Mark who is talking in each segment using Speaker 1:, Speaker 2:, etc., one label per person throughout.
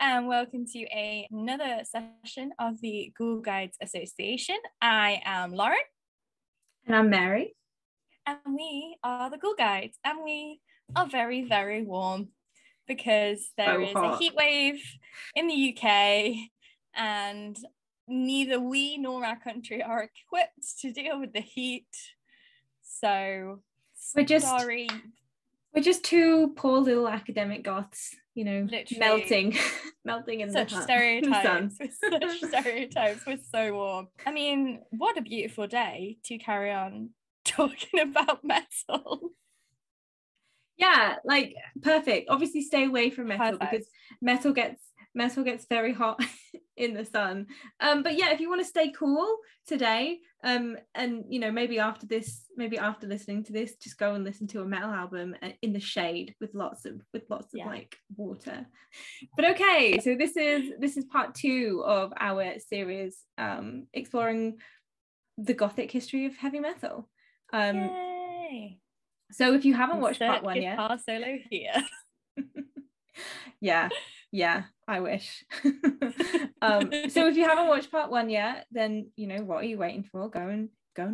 Speaker 1: and welcome to another session of the Ghoul Guides Association. I am Lauren.
Speaker 2: And I'm Mary.
Speaker 1: And we are the Ghoul Guides, and we are very, very warm because there is a heat wave in the UK, and neither we nor our country are equipped to deal with the heat. So
Speaker 2: we're just two poor little academic goths, you know, literally melting in
Speaker 1: such
Speaker 2: the
Speaker 1: stereotypes. Such stereotypes. We're so warm. I mean, what a beautiful day to carry on talking about metal.
Speaker 2: Yeah, like perfect. Obviously stay away from metal because metal gets very hot in the sun. But yeah, if you want to stay cool today, and you know, maybe after listening to this, just go and listen to a metal album in the shade with lots of like water. But okay, so this is part 2 of our series exploring the Gothic history of heavy metal.
Speaker 1: Yay!
Speaker 2: So if you haven't watched part 1 yet,
Speaker 1: guitar solo here.
Speaker 2: yeah, I wish. So if you haven't watched part 1 yet, then you know, what are you waiting for? Go and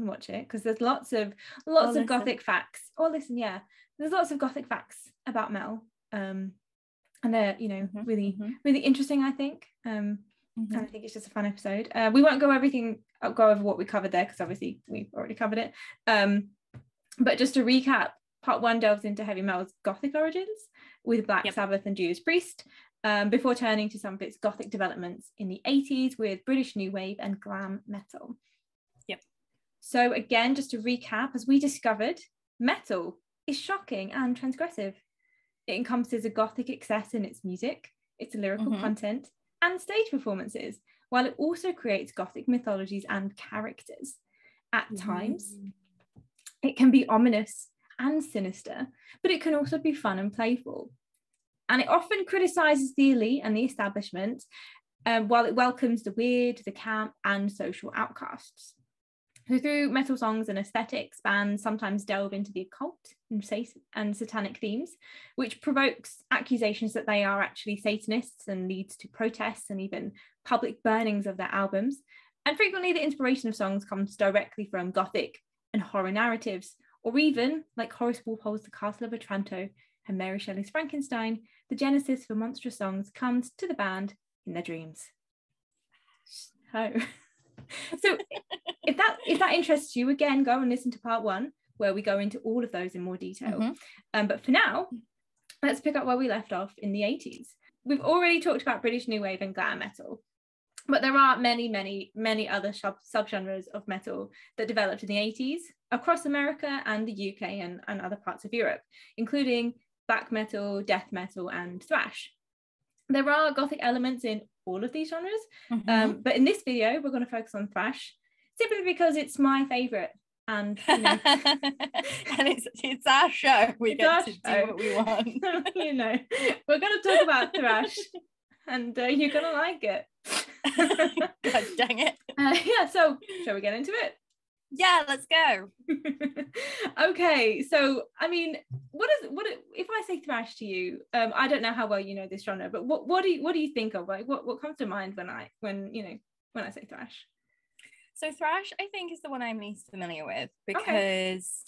Speaker 2: watch it, because there's lots of Gothic facts. Or listen, yeah, there's lots of Gothic facts about metal, and they're, you know, really interesting, I think. And I think it's just a fun episode. We won't go over what we covered there, because obviously we've already covered it. But just to recap, part 1 delves into heavy metal's Gothic origins with Black Sabbath and Judas Priest, before turning to some of its Gothic developments in the 80s with British New Wave and glam metal.
Speaker 1: Yep.
Speaker 2: So again, just to recap, as we discovered, metal is shocking and transgressive. It encompasses a Gothic excess in its music, its lyrical content, and stage performances, while it also creates Gothic mythologies and characters. At times, it can be ominous and sinister, but it can also be fun and playful. And it often criticises the elite and the establishment, while it welcomes the weird, the camp, and social outcasts. So through metal songs and aesthetics, bands sometimes delve into the occult and satanic themes, which provokes accusations that they are actually Satanists and leads to protests and even public burnings of their albums. And frequently the inspiration of songs comes directly from Gothic and horror narratives, or even, like Horace Walpole's The Castle of Otranto and Mary Shelley's Frankenstein, the genesis for monstrous songs comes to the band in their dreams. So if that interests you, again, go and listen to part 1, where we go into all of those in more detail. But for now, let's pick up where we left off in the 80s. We've already talked about British New Wave and glam metal, but there are many other subgenres of metal that developed in the 80s across America and the UK and other parts of Europe, including black metal, death metal, and thrash. There are Gothic elements in all of these genres, but in this video, we're going to focus on thrash, simply because it's my favourite. And, you know,
Speaker 1: and it's our show. We get to do what we want.
Speaker 2: You know, we're going to talk about thrash, and you're going to like it.
Speaker 1: God dang it.
Speaker 2: Yeah, so shall we get into it?
Speaker 1: Yeah, let's go.
Speaker 2: Okay, so I mean, what if I say thrash to you? I don't know how well you know this genre, but what do you think of? Like, what comes to mind when I say thrash?
Speaker 1: So thrash, I think, is the one I'm least familiar with, because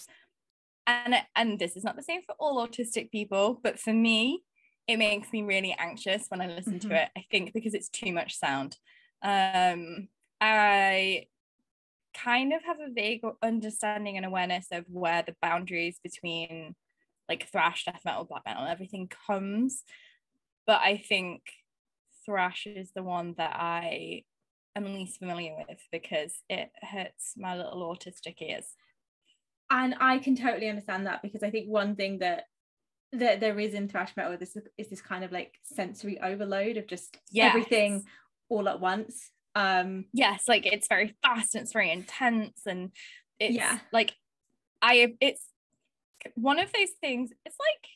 Speaker 1: and this is not the same for all autistic people, but for me, it makes me really anxious when I listen to it. I think because it's too much sound. I kind of have a vague understanding and awareness of where the boundaries between like thrash, death metal, black metal, everything comes, but I think thrash is the one that I am least familiar with because it hurts my little autistic ears.
Speaker 2: And I can totally understand that, because I think one thing that there is in thrash metal is this kind of like sensory overload of just everything all at once.
Speaker 1: Yes, like it's very fast and it's very intense, and it's like it's one of those things. It's like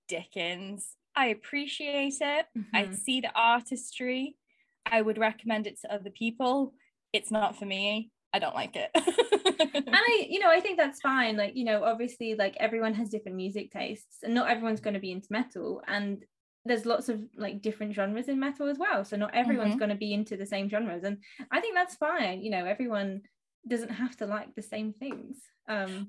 Speaker 1: Dickens. I appreciate it. I see the artistry. I would recommend it to other people. It's not for me. I don't like it.
Speaker 2: And I think that's fine. Like, you know, obviously, like, everyone has different music tastes, and not everyone's going to be into metal. And there's lots of like different genres in metal as well, so not everyone's going to be into the same genres, and I think that's fine. You know, everyone doesn't have to like the same things.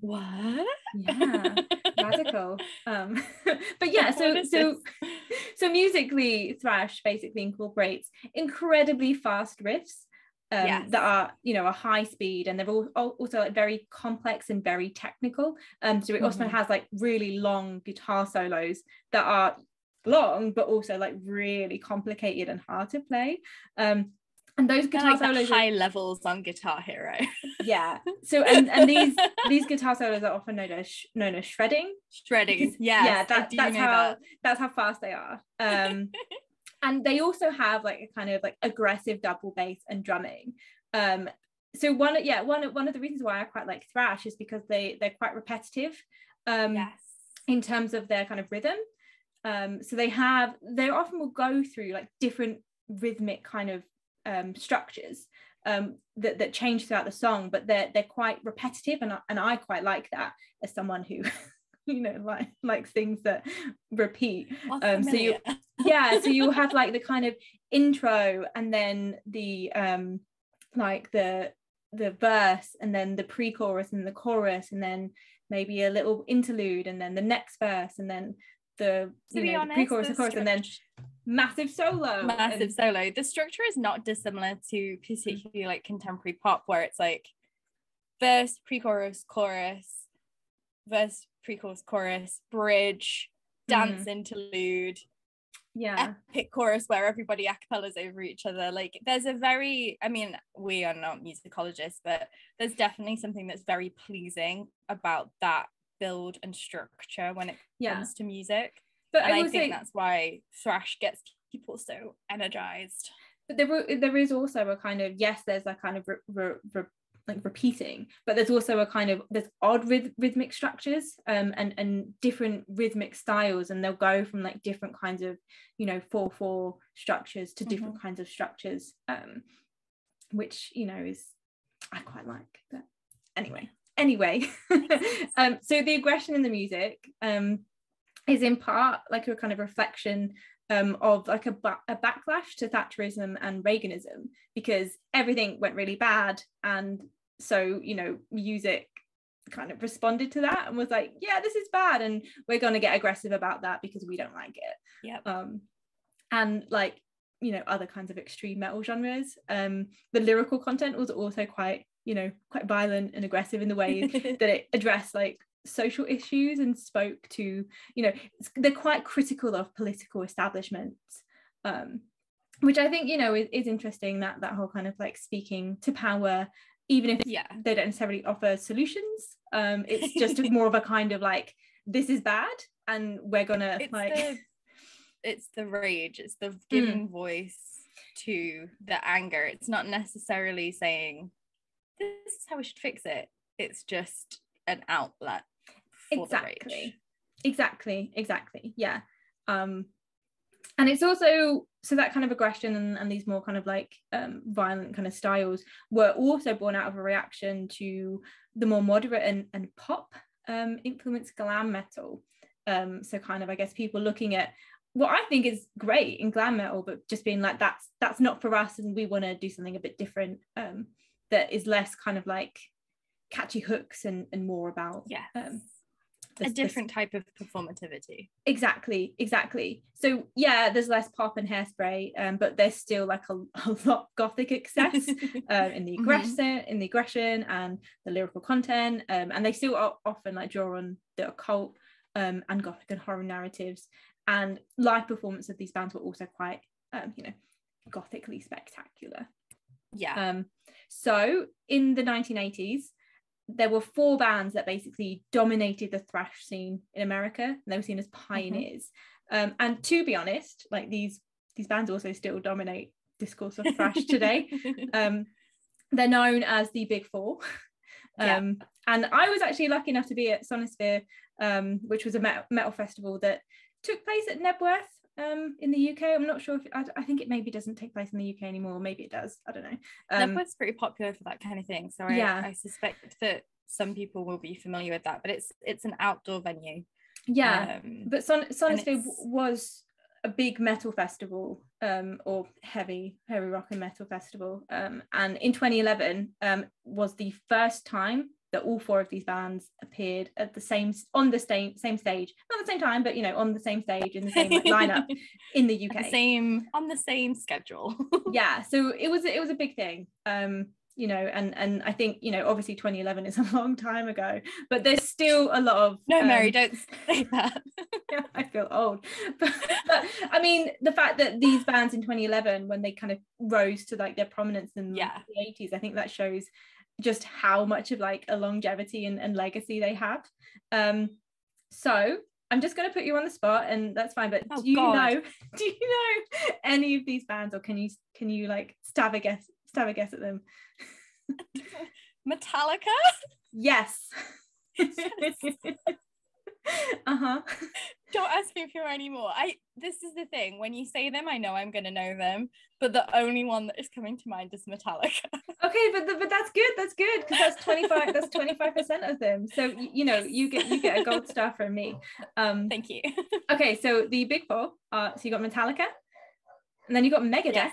Speaker 1: What?
Speaker 2: Yeah, radical. But yeah, so musically, thrash basically incorporates incredibly fast riffs that are, you know, a high speed, and they're also like very complex and very technical. So it also has like really long guitar solos that are long but also like really complicated and hard to play. And those guitar solos
Speaker 1: high levels on Guitar Hero.
Speaker 2: Yeah. So and these guitar solos are often known as shredding.
Speaker 1: Because, yes,
Speaker 2: yeah, that's how fast they are. And they also have like a kind of like aggressive double bass and drumming. So one of the reasons why I quite like thrash is because they're quite repetitive in terms of their kind of rhythm. So they often will go through like different rhythmic kind of structures that change throughout the song, but they're quite repetitive, and I quite like that as someone who you know likes things that repeat. So you'll have like the kind of intro, and then the like the verse, and then the pre-chorus and the chorus, and then maybe a little interlude, and then the next verse, and then the pre-chorus and chorus, and then massive solo.
Speaker 1: The structure is not dissimilar to particularly like contemporary pop, where it's like verse, pre-chorus, chorus, verse, pre-chorus, chorus, bridge, dance interlude, epic chorus where everybody a cappella's over each other. Like there's a very, I mean, we are not musicologists, but there's definitely something that's very pleasing about that build and structure when it comes to music. But I think that's why thrash gets people so energized.
Speaker 2: But there is also a kind of, there's a kind of like repeating, but there's also a kind of, there's odd rhythmic structures and different rhythmic styles, and they'll go from like different kinds of, you know, 4/4 structures to different kinds of structures, which, you know, is, I quite like. But anyway so the aggression in the music is in part like a kind of reflection of like a backlash to Thatcherism and Reaganism, because everything went really bad, and so, you know, music kind of responded to that and was like, yeah, this is bad, and we're going to get aggressive about that because we don't like it. And like, you know, other kinds of extreme metal genres, the lyrical content was also quite, you know, quite violent and aggressive in the way that it addressed like social issues and spoke to, you know, they're quite critical of political establishments, which I think, you know, is interesting, that whole kind of like speaking to power, even if they don't necessarily offer solutions. It's just more of a kind of like, this is bad and we're gonna
Speaker 1: it's the rage, it's the giving voice to the anger. It's not necessarily saying this is how we should fix it, it's just an outlet for the rage. Exactly. Yeah. And it's also, so that kind of aggression and these more kind of like violent kind of styles were also born out of a reaction to the more moderate and pop influenced glam metal. So kind of, I guess, people looking at what I think is great in glam metal, but just being like, that's not for us, and we want to do something a bit different, that is less kind of like catchy hooks and more about a different type of performativity. Exactly. So yeah, there's less pop and Hairspray, but there's still like a lot Gothic excess in the aggression and the lyrical content, and they still often like draw on the occult and Gothic and horror narratives, and live performance of these bands were also quite you know, gothically spectacular. So in the 1980s there were 4 bands that basically dominated the thrash scene in America, and they were seen as pioneers. And to be honest, like these bands also still dominate discourse of thrash today. They're known as the Big Four. And I was actually lucky enough to be at Sonisphere, which was a metal festival that took place at Nebworth in the UK. I'm not sure if I think it maybe doesn't take place in the UK anymore, maybe it does, I don't know. Nebworth's pretty popular for that kind of thing, so I suspect that some people will be familiar with that, but it's an outdoor venue. But Sonisphere was
Speaker 2: a big metal festival, or heavy rock and metal festival, and in 2011 was the first time that all 4 of these bands appeared at the same stage, not the same time, but on the same stage in the same lineup in the UK,
Speaker 1: on the same schedule.
Speaker 2: Yeah, so it was a big thing, and I think obviously 2011 is a long time ago, but there's still a lot of
Speaker 1: Mary, don't say that.
Speaker 2: Yeah, I feel old, but I mean, the fact that these bands in 2011, when they kind of rose to like their prominence in the 80s, I think that shows just how much of like a longevity and legacy they have. So I'm just going to put you on the spot, and that's fine, but do you know any of these bands, or can you like stab a guess at them?
Speaker 1: Metallica?
Speaker 2: Yes.
Speaker 1: Don't ask me for any more. This is the thing, when you say them I know I'm gonna know them, but the only one that is coming to mind is Metallica.
Speaker 2: Okay, but that's good because that's 25% of them, so you get a gold star from me.
Speaker 1: Thank you.
Speaker 2: Okay, so the big 4 so you got Metallica, and then you got Megadeth.
Speaker 1: Yes.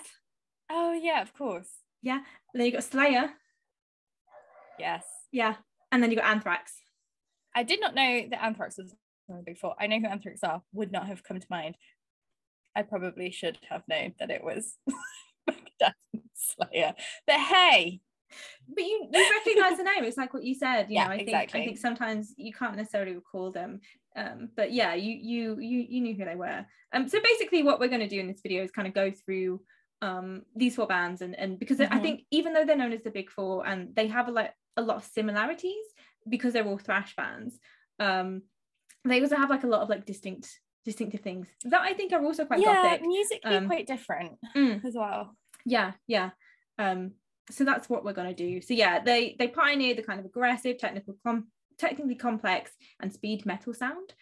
Speaker 1: Oh yeah, of course.
Speaker 2: Yeah, and then you got Slayer.
Speaker 1: Yes.
Speaker 2: Yeah, and then you got Anthrax.
Speaker 1: I did not know that Anthrax was one of the big 4. I know who Anthrax are, would not have come to mind. I probably should have known that it was Megadeth and Slayer. But hey,
Speaker 2: but you recognize the name. It's like what you said. I think
Speaker 1: exactly.
Speaker 2: I think sometimes you can't necessarily recall them. But yeah, you knew who they were. So basically, what we're going to do in this video is kind of go through these 4 bands, and because I think even though they're known as the big 4 and they have a lot of similarities because they're all thrash bands, they also have like a lot of like distinctive things that I think are also quite gothic.
Speaker 1: Musically quite different as well.
Speaker 2: Yeah. So that's what we're going to do. So yeah, they pioneered the kind of aggressive, technically complex and speed metal sound.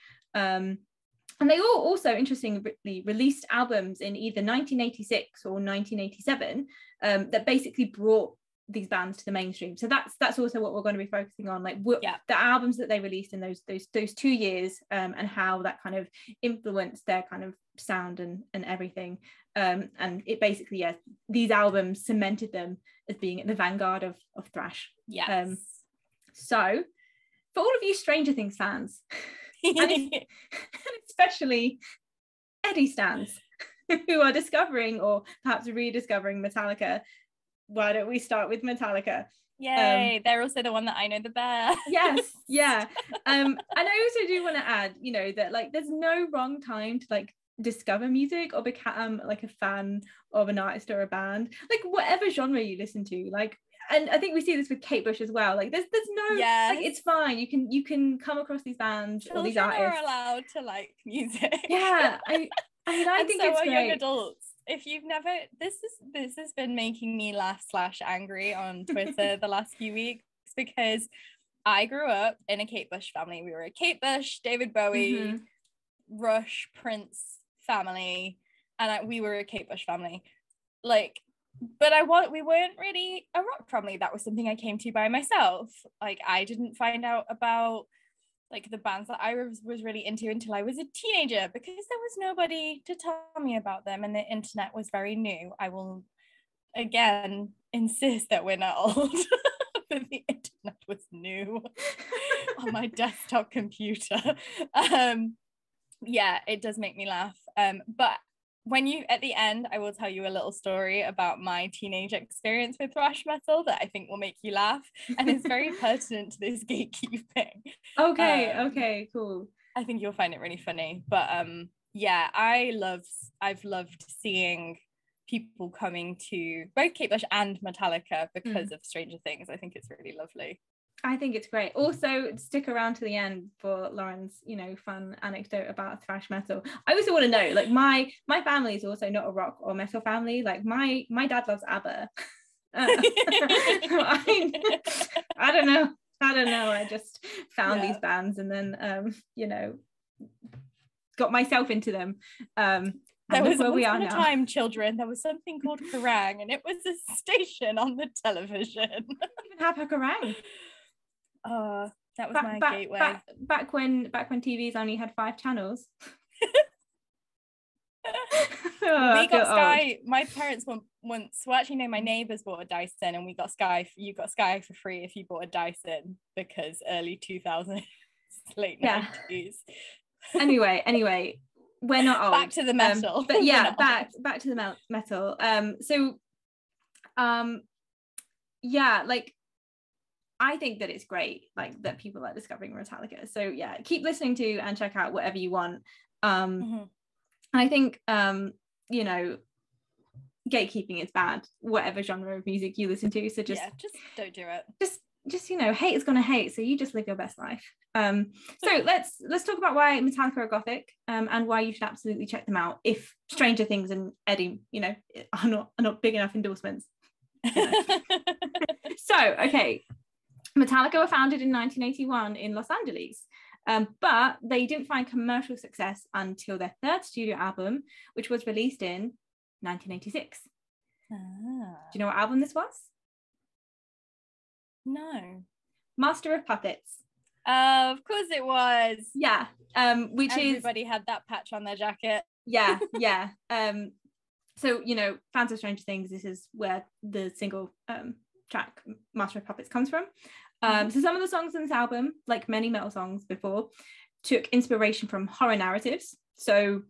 Speaker 2: And they all also interestingly released albums in either 1986 or 1987 that basically brought these bands to the mainstream. So that's also what we're going to be focusing on, like the albums that they released in those 2 years, and how that kind of influenced their kind of sound and everything. And it basically, these albums cemented them as being at the vanguard of thrash. So for all of you Stranger Things fans, and especially Eddie stans who are discovering or perhaps rediscovering Metallica, why don't we start with Metallica?
Speaker 1: Yay, they're also the one that I know the best.
Speaker 2: Yes, yeah. And I also do want to add, that like there's no wrong time to like discover music or become like a fan of an artist or a band, like whatever genre you listen to, like. And I think we see this with Kate Bush as well. Like there's no like, it's fine. You can come across these bands
Speaker 1: Children
Speaker 2: or these artists
Speaker 1: are allowed to like music.
Speaker 2: Yeah, I think
Speaker 1: so
Speaker 2: it's
Speaker 1: are
Speaker 2: great.
Speaker 1: Young adults. If you've never, this has been making me laugh / angry on Twitter the last few weeks, because I grew up in a Kate Bush family. We were a Kate Bush, David Bowie, Rush, Prince family, and we were a Kate Bush family. Like, but we weren't really a rock family. That was something I came to by myself. Like, I didn't find out about like the bands that I was really into until I was a teenager, because there was nobody to tell me about them, and the internet was very new. I will again insist that we're not old, but the internet was new on my desktop computer. It does make me laugh. But when you, at the end, I will tell you a little story about my teenage experience with thrash metal that I think will make you laugh, and it's very pertinent to this gatekeeping.
Speaker 2: Okay, cool.
Speaker 1: I think you'll find it really funny. But I've loved seeing people coming to both Kate Bush and Metallica because of Stranger Things. I think it's really lovely.
Speaker 2: I think it's great. Also, stick around to the end for Lauren's, fun anecdote about thrash metal. I also want to know, like, my family is also not a rock or metal family. Like, my dad loves ABBA. I don't know. I just found these bands and then, got myself into them.
Speaker 1: There was once upon a time, children, there was something called Kerrang, and it was a station on the television.
Speaker 2: I don't even have a Kerrang.
Speaker 1: That was my gateway.
Speaker 2: Back when TVs only had 5 channels. Oh,
Speaker 1: we got Sky. My parents once, well, actually no, my neighbours bought a Dyson, and we got Sky. You got Sky for free if you bought a Dyson, because early 2000s, late 90s.
Speaker 2: Anyway, we're not old.
Speaker 1: Back to the metal.
Speaker 2: But yeah, back to the metal. Yeah, like, I think that it's great, like, that people are discovering Metallica. So yeah, keep listening to and check out whatever you want. And I think you know, gatekeeping is bad, whatever genre of music you listen to. So just
Speaker 1: don't do it.
Speaker 2: Just you know, hate is gonna hate, so you just live your best life. So let's talk about why Metallica are Gothic, and why you should absolutely check them out if Stranger Things and Eddie, you know, are not big enough endorsements. You know. So okay, Metallica were founded in 1981 in Los Angeles, but they didn't find commercial success until their third studio album, which was released in 1986. Do you know what album this was?
Speaker 1: No.
Speaker 2: Master of Puppets.
Speaker 1: Of course it was.
Speaker 2: Yeah. Which
Speaker 1: everybody had that patch on their jacket.
Speaker 2: Yeah. So, you know, fans of Stranger Things, this is where the single track Master of Puppets comes from. So some of the songs in this album, like many metal songs before, took inspiration from horror narratives. So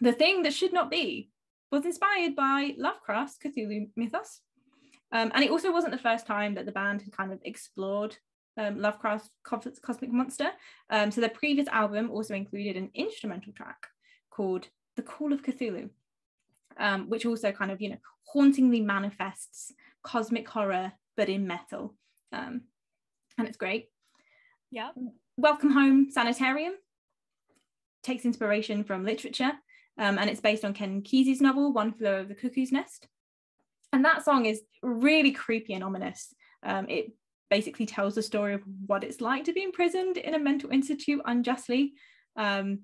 Speaker 2: The Thing That Should Not Be was inspired by Lovecraft's Cthulhu mythos. And it also wasn't the first time that the band had kind of explored Lovecraft's cosmic monster. So their previous album also included an instrumental track called The Call of Cthulhu, which also kind of, you know, hauntingly manifests cosmic horror, but in metal. And it's great.
Speaker 1: Yeah.
Speaker 2: Welcome Home Sanitarium takes inspiration from literature, and it's based on Ken Kesey's novel One Flew Over the Cuckoo's Nest. And that song is really creepy and ominous. It basically tells the story of what it's like to be imprisoned in a mental institute unjustly. So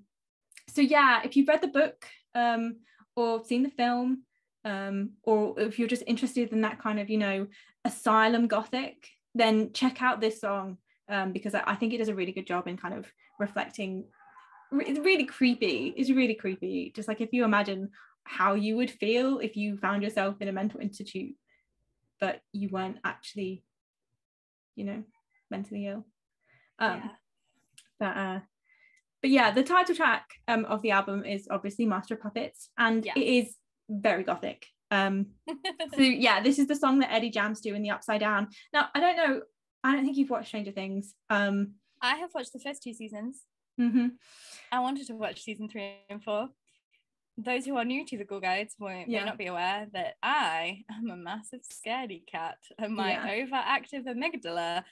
Speaker 2: yeah, if you've read the book or seen the film, or if you're just interested in that kind of, you know, asylum Gothic, then check out this song, because I think it does a really good job in kind of reflecting. It's really creepy. It's really creepy. Just like if you imagine how you would feel if you found yourself in a mental institute, but you weren't actually, you know, mentally ill. But yeah, the title track of the album is obviously Master of Puppets, and it is very Gothic. So yeah, this is the song that Eddie jams to in the Upside Down. Now, I don't think you've watched Stranger Things.
Speaker 1: I have watched the first 2 seasons. I wanted to watch season 3 and 4. Those who are new to the Ghoul Guides may not be aware that I am a massive scaredy cat, and my overactive amygdala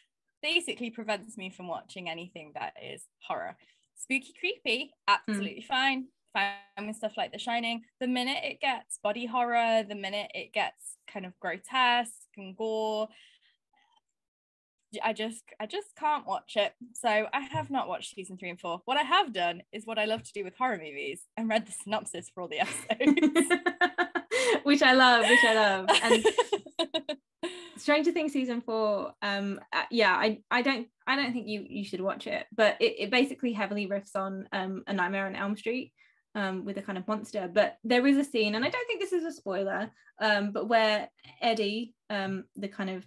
Speaker 1: basically prevents me from watching anything that is horror. Spooky, creepy, absolutely fine with stuff like The Shining. The minute it gets body horror, the minute it gets kind of grotesque and gore, I just can't watch it. So I have not watched season 3 and 4. What I have done is what I love to do with horror movies, and read the synopsis for all the episodes.
Speaker 2: which I love. And Stranger Things season 4, I don't think you should watch it, but it basically heavily riffs on A Nightmare on Elm Street, with a kind of monster. But there is a scene, and I don't think this is a spoiler, but where Eddie, the kind of,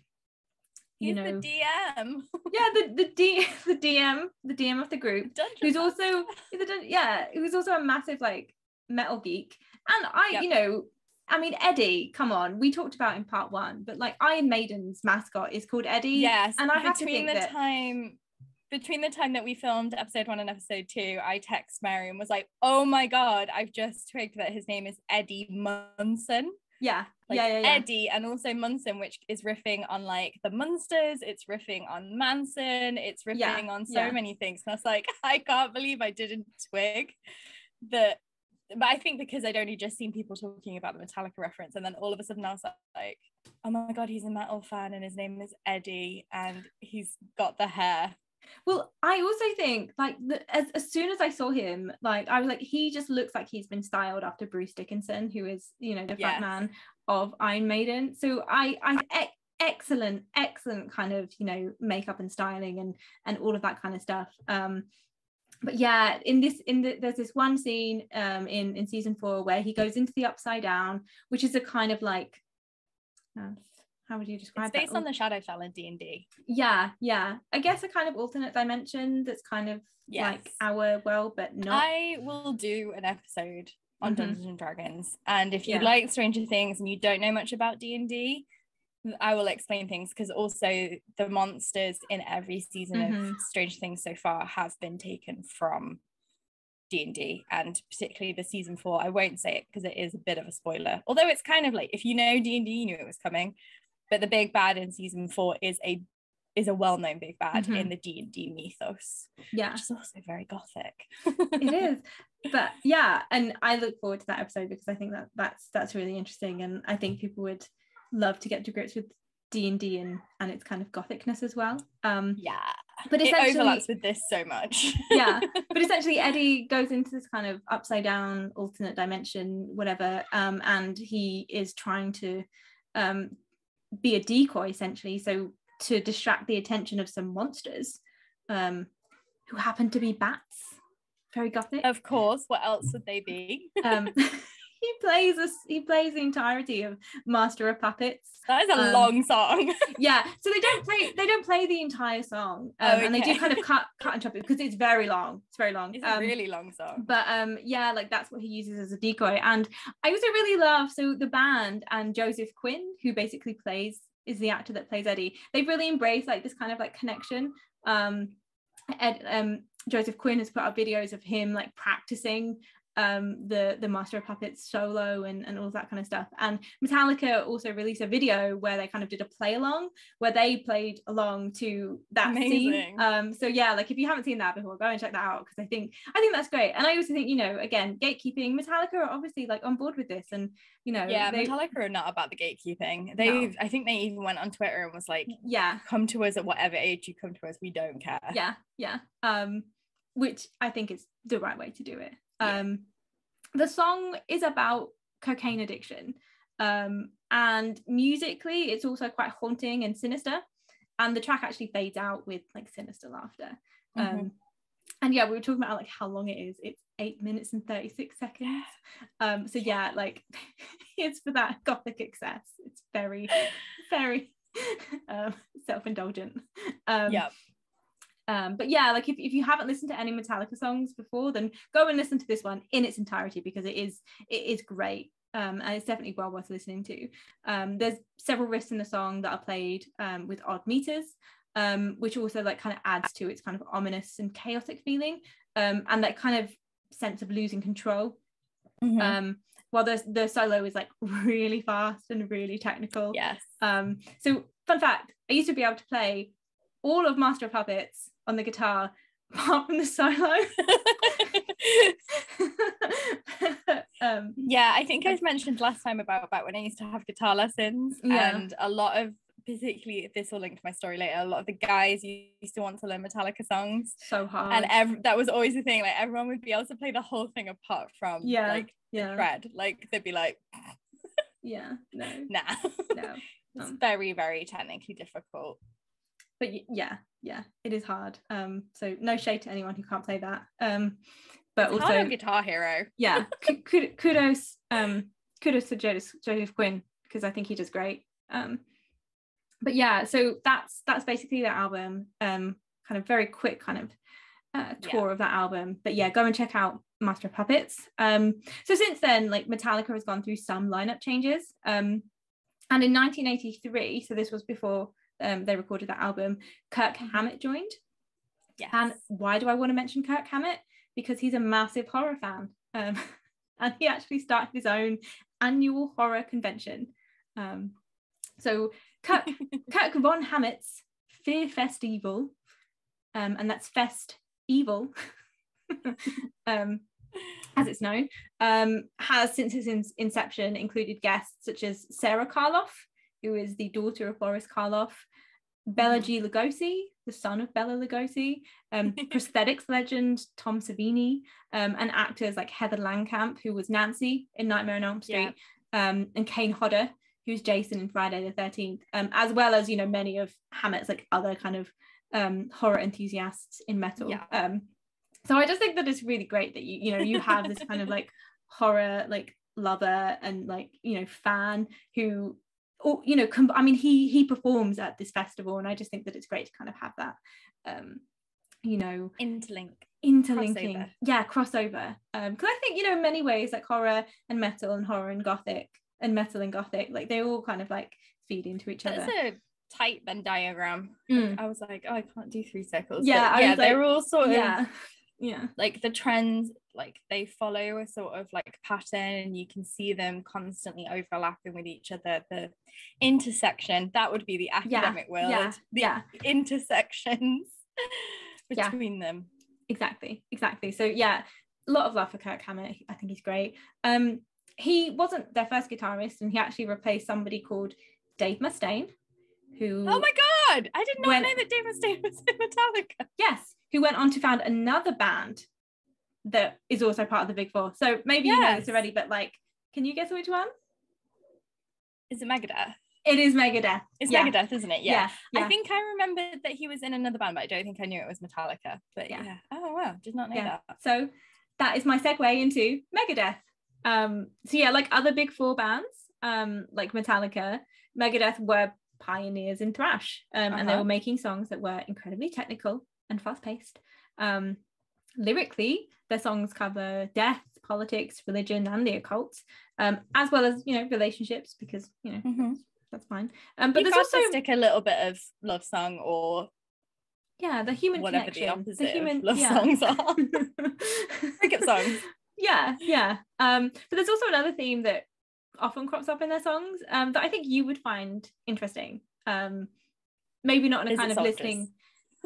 Speaker 1: He's the DM.
Speaker 2: the DM of the group, who's also a massive like metal geek. And you know, I mean, Eddie, come on, we talked about in part 1, but like Iron Maiden's mascot is called Eddie.
Speaker 1: Yes,
Speaker 2: and I have to think
Speaker 1: between the time that we filmed episode 1 and episode 2, I text Mary and was like, oh my god, I've just twigged that his name is Eddie Munson. Eddie, and also Munson, which is riffing on like the Munsters, it's riffing on Manson, it's riffing on so many things. And I was like, I can't believe I didn't twig that. But I think because I'd only just seen people talking about the Metallica reference, and then all of a sudden I was like, oh my god, he's a metal fan and his name is Eddie and he's got the hair.
Speaker 2: Well, I also think like as soon as I saw him, like I was like, he just looks like he's been styled after Bruce Dickinson, who is, you know, the front man of Iron Maiden. So I excellent kind of, you know, makeup and styling and all of that kind of stuff. but yeah, there's this one scene in season 4 where he goes into the Upside Down, which is a kind of like, how would you describe
Speaker 1: it's based
Speaker 2: that?
Speaker 1: on the Shadowfell in D&D.
Speaker 2: Yeah, I guess a kind of alternate dimension that's kind of like our world, but not.
Speaker 1: I will do an episode on Dungeons and Dragons, and if you like Stranger Things and you don't know much about D&D, I will explain things, because also the monsters in every season of Stranger Things so far have been taken from D&D, and particularly the season 4. I won't say it because it is a bit of a spoiler, although it's kind of like, if you know D&D, you knew it was coming. But the big bad in season 4 is a well-known big bad in the D&D mythos, which is also very gothic.
Speaker 2: It is, but yeah, and I look forward to that episode because I think that's really interesting, and I think people would love to get to grips with D&D and its kind of gothicness as well. But
Speaker 1: it overlaps with this so much.
Speaker 2: But essentially Eddie goes into this kind of upside down alternate dimension, whatever, and he is trying to be a decoy, essentially, so to distract the attention of some monsters who happen to be bats. Very gothic.
Speaker 1: Of course, what else would they be?
Speaker 2: He plays the entirety of Master of Puppets.
Speaker 1: That is a long song.
Speaker 2: So they don't play the entire song, and they do kind of cut and chop it because it's very long. It's a really long song. But like that's what he uses as a decoy. And I also really love the band and Joseph Quinn, who basically is the actor that plays Eddie. They've really embraced like this kind of like connection. Joseph Quinn has put up videos of him like practicing the Master of Puppets solo and all that kind of stuff. And Metallica also released a video where they kind of did a play along where they played along to that scene. So yeah, like if you haven't seen that before, go and check that out, because I think that's great. And I also think, again, gatekeeping, Metallica are obviously like on board with this, and
Speaker 1: Metallica are not about the gatekeeping. I think they even went on Twitter and was like, come to us at whatever age you come to us, we don't care.
Speaker 2: Which I think is the right way to do it. The song is about cocaine addiction, and musically it's also quite haunting and sinister, and the track actually fades out with like sinister laughter. And we were talking about like how long it is. It's 8 minutes and 36 seconds. Like it's for that gothic excess. It's very very self-indulgent. But yeah, like if you haven't listened to any Metallica songs before, then go and listen to this one in its entirety, because it is great, and it's definitely well worth listening to. There's several riffs in the song that are played with odd meters, which also like kind of adds to its kind of ominous and chaotic feeling, and that kind of sense of losing control. While the solo is like really fast and really technical. So fun fact, I used to be able to play all of Master of Puppets on the guitar apart from the solo.
Speaker 1: I think I mentioned last time about when I used to have guitar lessons, and a lot of, particularly, this will link to my story later, a lot of the guys used to want to learn Metallica songs so hard, and that was always the thing, like everyone would be able to play the whole thing apart from the shred, like they'd be like nah. It's very, very technically difficult.
Speaker 2: But it is hard. So no shade to anyone who can't play that. But
Speaker 1: it's
Speaker 2: also
Speaker 1: hard on Guitar Hero.
Speaker 2: Kudos to Joseph Quinn, because I think he does great. But yeah, so that's basically that album. Kind of very quick kind of tour of that album. But yeah, go and check out Master of Puppets. So since then, like Metallica has gone through some lineup changes. And in 1983, so this was before they recorded that album, Kirk Hammett joined. And why do I want to mention Kirk Hammett? Because he's a massive horror fan, and he actually started his own annual horror convention. So Kirk von Hammett's Fear Festival, and that's Fest Evil, as it's known, has since its inception included guests such as Sarah Karloff, who is the daughter of Boris Karloff, Bela G. Lugosi, the son of Bela Lugosi, prosthetics legend Tom Savini, and actors like Heather Langenkamp, who was Nancy in Nightmare on Elm Street, and Kane Hodder, who's Jason in Friday the 13th, as well as, many of Hammett's like other kind of horror enthusiasts in metal. So I just think that it's really great that you have this kind of like horror like lover and like fan who, or he performs at this festival, and I just think that it's great to kind of have that interlinking crossover, because I think in many ways like horror and metal and horror and gothic and metal and gothic, like they all kind of like feed into each other.
Speaker 1: That's a tight Venn diagram. I was like, oh, I can't do 3 circles. They're all sort of like the trends, like they follow a sort of like pattern, and you can see them constantly overlapping with each other. The intersection, that would be the academic word. Intersections between them. Exactly. So a lot of love for Kirk Hammett. I think he's great. He wasn't their first guitarist, and he actually replaced somebody called Dave Mustaine, who... Oh my god, I did not know that Dave Mustaine was in Metallica.
Speaker 2: Yes, who went on to found another band that is also part of the Big Four. So maybe you know this already, but like, can you guess which one?
Speaker 1: Is it Megadeth?
Speaker 2: It is Megadeth.
Speaker 1: It's Megadeth, isn't it? Yeah. I think I remembered that he was in another band, but I don't think I knew it was Metallica. But oh wow, did not know that.
Speaker 2: So that is my segue into Megadeth. Like other Big Four bands, like Metallica, Megadeth were pioneers in thrash, and they were making songs that were incredibly technical and fast-paced. Lyrically, their songs cover death, politics, religion, and the occult, as well as relationships, because that's fine. But there's also
Speaker 1: stick a little bit of love song or
Speaker 2: the human
Speaker 1: whatever
Speaker 2: connection,
Speaker 1: the opposite of love songs are. Breakup songs.
Speaker 2: But there's also another theme that often crops up in their songs that I think you would find interesting. Maybe not in a kind of listening.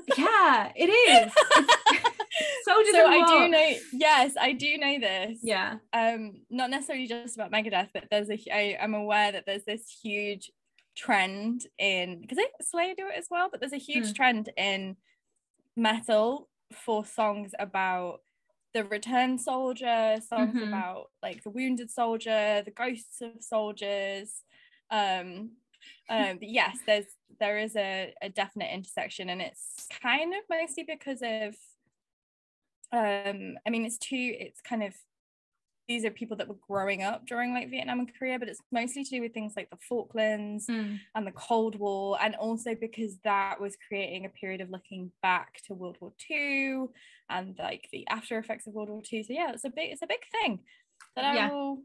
Speaker 2: It is. Soldiers.
Speaker 1: So I do know this.
Speaker 2: Yeah.
Speaker 1: Not necessarily just about Megadeth, but I'm aware that there's this huge trend in, because I think Slayer do it as well, but there's a huge trend in metal for songs about the returned soldier, songs about like the wounded soldier, the ghosts of soldiers. But yes, there is a definite intersection, and it's kind of mostly because of it's kind of, these are people that were growing up during like Vietnam and Korea, but it's mostly to do with things like the Falklands and the Cold War, and also because that was creating a period of looking back to World War II and like the after effects of World War II. So it's a big thing that I will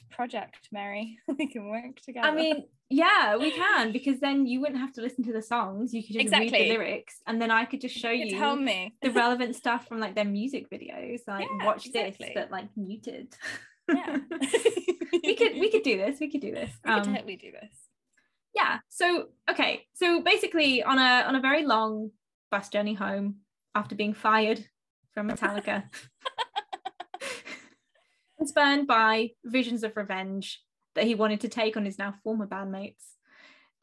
Speaker 1: project, Mary. We can work together.
Speaker 2: I mean, we can, because then you wouldn't have to listen to the songs, you could just read the lyrics, and then I could just show you
Speaker 1: tell me
Speaker 2: the relevant stuff from like their music videos, like watch this but like muted. we could do this. We could
Speaker 1: totally do this.
Speaker 2: So basically on a very long bus journey home after being fired from Metallica and spurned by visions of revenge that he wanted to take on his now former bandmates,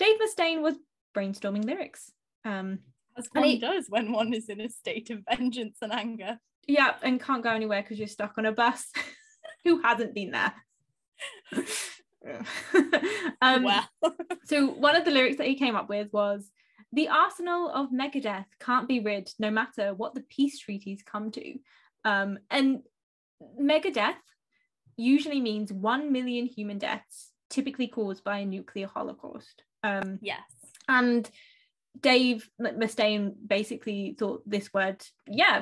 Speaker 2: Dave Mustaine was brainstorming lyrics.
Speaker 1: As one does when one is in a state of vengeance and anger.
Speaker 2: Yeah, and can't go anywhere because you're stuck on a bus. Who hasn't been there? So one of the lyrics that he came up with was, "The arsenal of Megadeth can't be rid, no matter what the peace treaties come to." And Megadeth usually means 1 million human deaths, typically caused by a nuclear holocaust. And Dave Mustaine basically thought this word,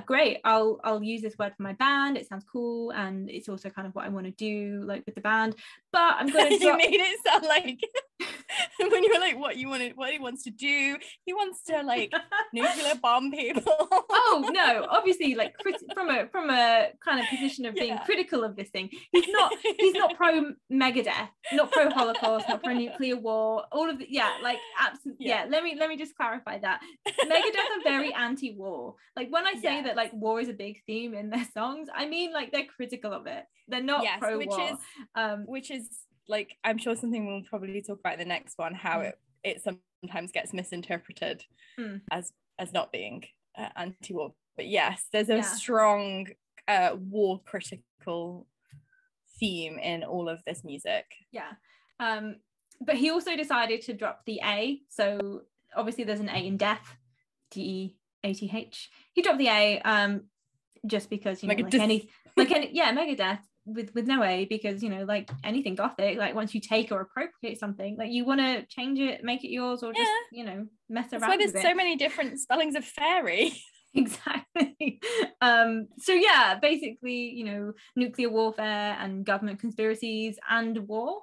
Speaker 2: great, I'll use this word for my band, it sounds cool, and it's also kind of what I want to do like with the band, but I'm gonna
Speaker 1: you made it sound like when you were like what he wants to do, he wants to like nuclear bomb people.
Speaker 2: Oh no, obviously like from a kind of position of being critical of this thing, he's not pro Megadeth, not pro Holocaust, not pro nuclear war, all of the absolutely. Let me just clarify that Megadeth are very anti-war. Like when I say that like war is a big theme in their songs, I mean like they're critical of it, they're not pro-war,
Speaker 1: which is like, I'm sure something we'll probably talk about in the next one, how it sometimes gets misinterpreted as not being anti-war. But yes, there's a strong war critical theme in all of this music.
Speaker 2: But he also decided to drop the A, so obviously there's an A in death, DEATH. He dropped the A just because, you know,
Speaker 1: Megadeth.
Speaker 2: Megadeth with no A, because, you know, like anything Gothic, like once you take or appropriate something, like you want to change it, make it yours, or just, you know, mess around with it. That's why
Speaker 1: there's so many different spellings of fairy.
Speaker 2: Exactly. So yeah, basically, you know, nuclear warfare and government conspiracies and war,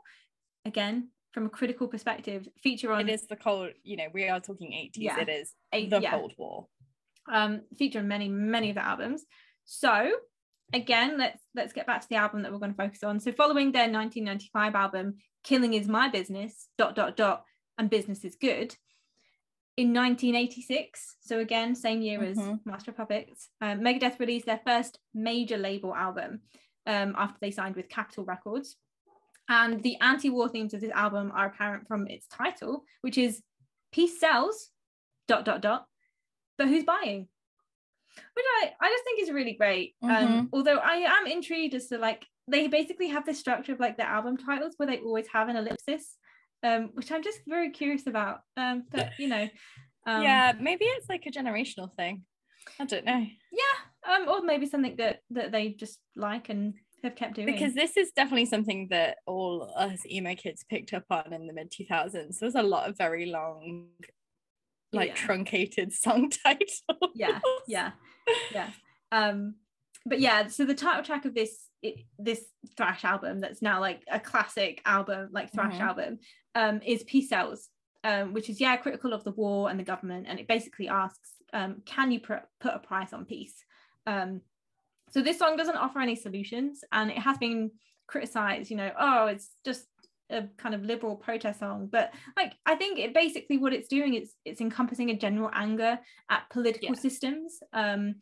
Speaker 2: again, from a critical perspective, feature on...
Speaker 1: It is the cold, you know, we are talking 80s. It is the Cold War.
Speaker 2: Feature on many of the albums. So again, let's get back to the album that we're going to focus on. So following their 1995 album Killing Is My Business ... and Business Is Good, in 1986, so again same year as Master of Puppets, Megadeth released their first major label album after they signed with Capitol Records. And the anti-war themes of this album are apparent from its title, which is Peace Sells ... but who's buying? Which I just think is really great. Although I am intrigued as to, like, they basically have this structure of like their album titles where they always have an ellipsis, which I'm just very curious about. But you know,
Speaker 1: yeah, maybe it's like a generational thing. I don't know.
Speaker 2: Yeah, or maybe something that they just like and have kept doing.
Speaker 1: Because this is definitely something that all us emo kids picked up on in the mid 2000s. There's a lot of very long, like truncated song titles.
Speaker 2: Yeah. But yeah, so the title track of this thrash album, that's now like a classic album, like thrash album, is Peace Sells, which is critical of the war and the government, and it basically asks, can you put a price on peace? So this song doesn't offer any solutions, and it has been criticized, you know, it's just a kind of liberal protest song, but like I think it basically, what it's doing is it's encompassing a general anger at political systems, and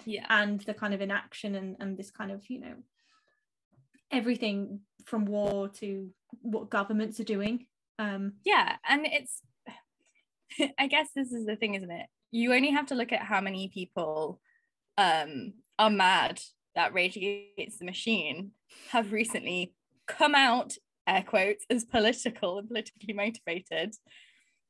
Speaker 2: the kind of inaction and this kind of, you know, everything from war to what governments are doing.
Speaker 1: And it's I guess this is the thing, isn't it? You only have to look at how many people are mad that Rage Against the Machine have recently come out, air quotes, as political and politically motivated,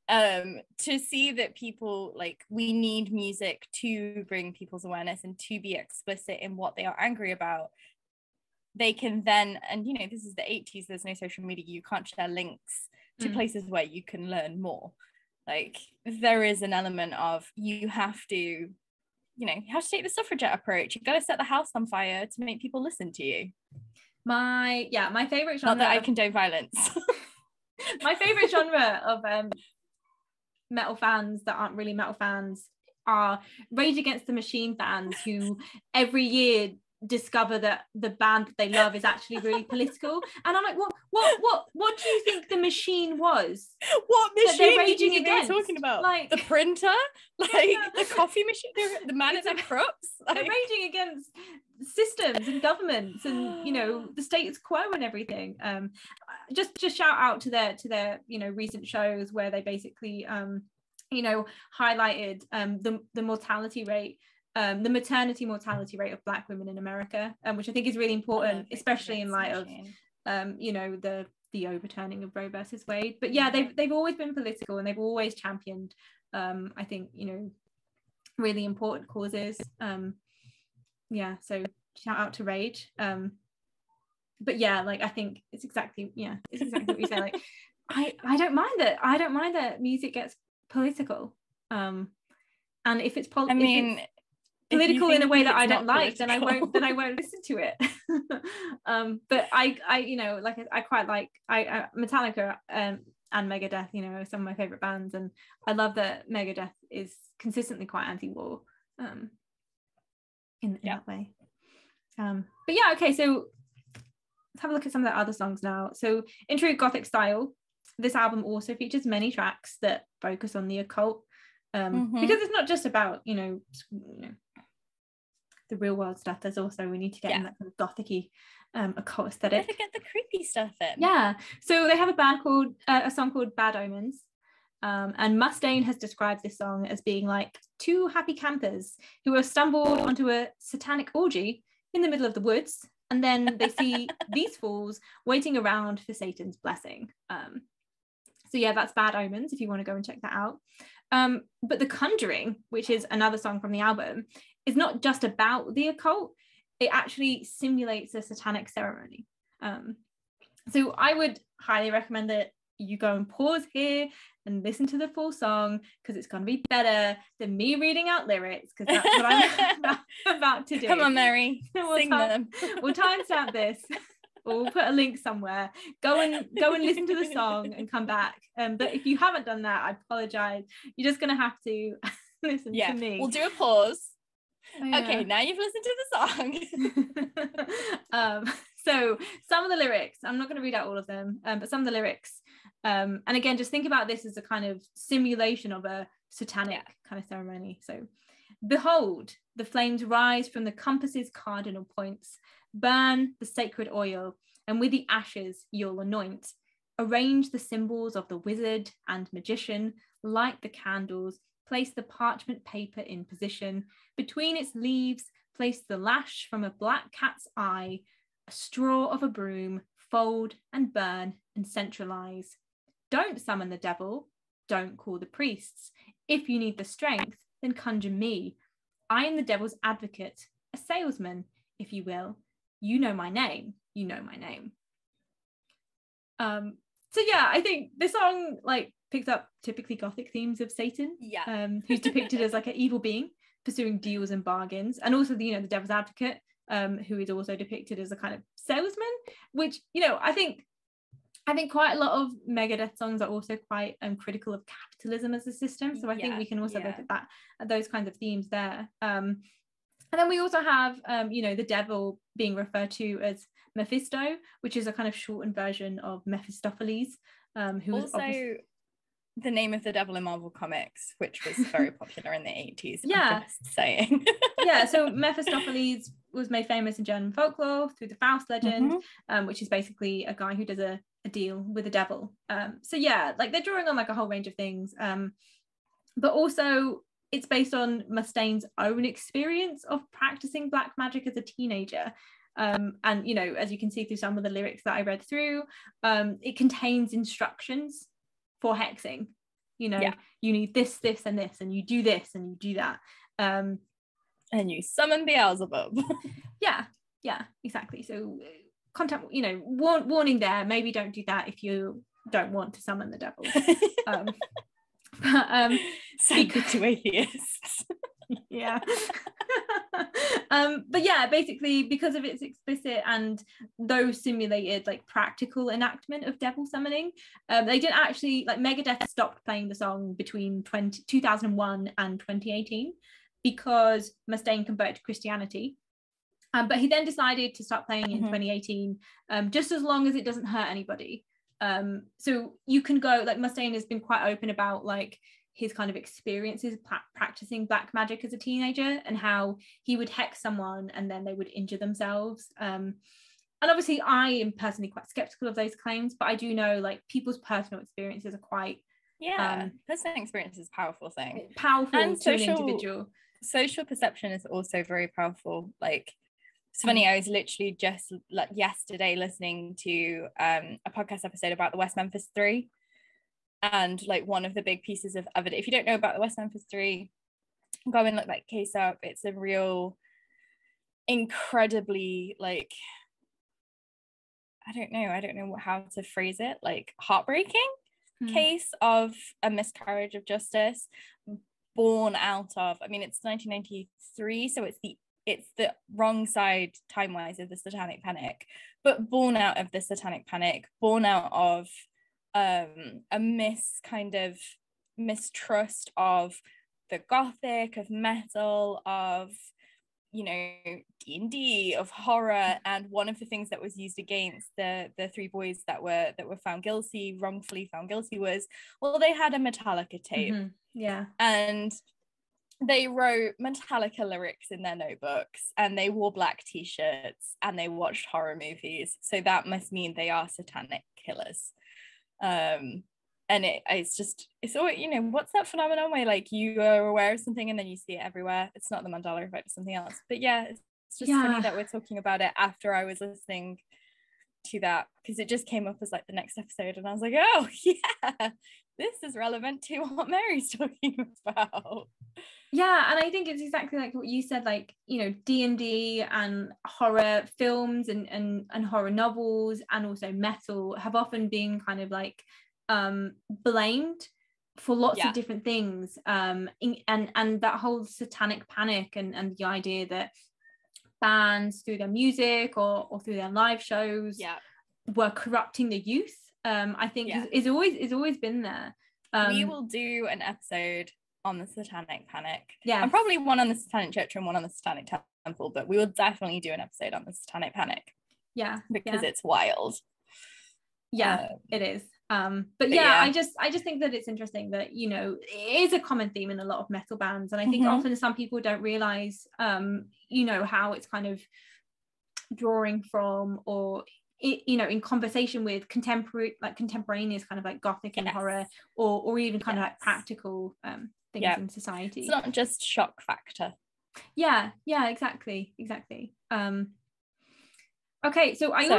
Speaker 1: to see that people, like, we need music to bring people's awareness and to be explicit in what they are angry about. They can then, and you know, this is the 80s, there's no social media, you can't share links to places where you can learn more. Like, there is an element of, you have to take the suffragette approach. You've got to set the house on fire to make people listen to you.
Speaker 2: My favorite genre,
Speaker 1: not that I condone violence.
Speaker 2: My favorite genre of metal fans that aren't really metal fans are Rage Against the Machine fans who every year discover that the band that they love is actually really political, and I'm like, what do you think the machine was?
Speaker 1: What machine
Speaker 2: they're raging
Speaker 1: they were talking about? Like the printer, like the coffee machine, the man at the crops.
Speaker 2: They're raging against systems and governments and, you know, the status quo and everything. Just shout out to their you know, recent shows where they basically you know, highlighted the mortality rate, the maternity mortality rate of Black women in America, which I think is really important, especially in light of you know, the overturning of Roe versus Wade. But yeah, they've always been political, and they've always championed I think, you know, really important causes. So shout out to Rage. But yeah, like I think it's exactly what you say. Like I don't mind that music gets political, and if it's political in a way that I don't like, then I won't listen to it. But I you know, like I quite like Metallica and Megadeth, you know, are some of my favorite bands, and I love that Megadeth is consistently quite anti-war in that way. But yeah, okay, so let's have a look at some of the other songs now. So in true Gothic style, this album also features many tracks that focus on the occult, because it's not just about, you know, the real world stuff. There's also, we need to get in that kind of gothic-y occult aesthetic.
Speaker 1: Never get the creepy stuff in.
Speaker 2: Yeah, so they have a song called Bad Omens, and Mustaine has described this song as being like two happy campers who have stumbled onto a satanic orgy in the middle of the woods, and then they see these fools waiting around for Satan's blessing. So yeah, that's Bad Omens if you want to go and check that out. But The Conjuring, which is another song from the album, is not just about the occult. it actually simulates a satanic ceremony. So I would highly recommend that you go and pause here and listen to the full song, because it's going to be better than me reading out lyrics, because that's what I'm about to do.
Speaker 1: Come on, Mary, sing them.
Speaker 2: We'll timestamp this. Or we'll put a link somewhere. Go and listen to the song and come back. But if you haven't done that, I apologize. You're just going to have to listen to me.
Speaker 1: We'll do a pause.
Speaker 2: Oh, yeah.
Speaker 1: Okay, now you've listened to the song.
Speaker 2: So some of the lyrics, I'm not going to read out all of them, but some of the lyrics, and again, just think about this as a kind of simulation of a satanic kind of ceremony. So, behold, the flames rise from the compass's cardinal points, burn the sacred oil, and with the ashes you'll anoint. Arrange the symbols of the wizard and magician, light the candles, place the parchment paper in position. Between its leaves, place the lash from a black cat's eye, a straw of a broom, fold and burn and centralize. Don't summon the devil, don't call the priests. If you need the strength, then conjure me. I am the devil's advocate, a salesman, if you will. You know my name, you know my name. So yeah, I think this song like picks up typically Gothic themes of Satan, who's depicted as like an evil being pursuing deals and bargains, and also the devil's advocate, who is also depicted as a kind of salesman, which I think quite a lot of Megadeth songs are also quite critical of capitalism as a system. So I think we can also look at that, at those kinds of themes there. And then we also have, the devil being referred to as Mephisto, which is a kind of shortened version of Mephistopheles, who was also
Speaker 1: the name of the devil in Marvel Comics, which was very popular in the 80s.
Speaker 2: Yeah.
Speaker 1: I'm just saying.
Speaker 2: So Mephistopheles was made famous in German folklore through the Faust legend, which is basically a guy who does a deal with the devil. Like they're drawing on like a whole range of things. But also it's based on Mustaine's own experience of practicing black magic as a teenager. And as you can see through some of the lyrics that I read through, it contains instructions for hexing. You need this and this, and you do this and you do that,
Speaker 1: and you summon Beelzebub.
Speaker 2: yeah, exactly. So contact, warning there, maybe don't do that if you don't want to summon the devil.
Speaker 1: Send it to atheists.
Speaker 2: Yeah. Basically because of its explicit and those simulated like practical enactment of devil summoning, they didn't actually, like, Megadeth stopped playing the song between 2001 and 2018 because Mustaine converted to Christianity, but he then decided to start playing in 2018, just as long as it doesn't hurt anybody. So you can go, like, Mustaine has been quite open about like his kind of experiences practicing black magic as a teenager and how he would hex someone and then they would injure themselves. And obviously I am personally quite skeptical of those claims, but I do know like people's personal experiences are quite
Speaker 1: personal experience is a powerful thing,
Speaker 2: powerful
Speaker 1: and
Speaker 2: to an individual.
Speaker 1: Social perception is also very powerful. Like, it's funny, I was literally just like yesterday listening to a podcast episode about the West Memphis 3. And like one of the big pieces of evidence, if you don't know about the West Memphis 3, go and look that case up. It's a real incredibly, like, I don't know how to phrase it, like heartbreaking case of a miscarriage of justice born out of, I mean, it's 1993, so it's the wrong side time-wise of the Satanic Panic, but born out of the Satanic Panic, born out of a mistrust of the Gothic, of metal, of D&D, of horror. And one of the things that was used against the three boys that were wrongfully found guilty was, well, they had a Metallica tape, and they wrote Metallica lyrics in their notebooks, and they wore black t-shirts, and they watched horror movies, so that must mean they are satanic killers. And it's all, what's that phenomenon where like you are aware of something and then you see it everywhere? It's not the Mandela effect, it's something else. But it's just funny that we're talking about it after I was listening to that because it just came up as like the next episode, and I was like, oh yeah, this is relevant to what Mary's talking about.
Speaker 2: Yeah, and I think it's exactly like what you said, like, you know, D&D and horror films and horror novels and also metal have often been kind of like blamed for lots of different things, and that whole Satanic Panic and the idea that bands through their music or through their live shows were corrupting the youth, I think is always been there.
Speaker 1: We will do an episode on the Satanic Panic,
Speaker 2: and
Speaker 1: probably one on the Satanic Chapter and one on the Satanic Temple, but we will definitely do an episode on the Satanic Panic, because it's wild.
Speaker 2: It is. But I just think that it's interesting that, you know, it is a common theme in a lot of metal bands, and I think often some people don't realize you know, how it's kind of drawing from, or it, you know, in conversation with contemporaneous kind of like Gothic and horror, or even kind of like practical things in society.
Speaker 1: It's not just shock factor.
Speaker 2: Exactly. Okay, so I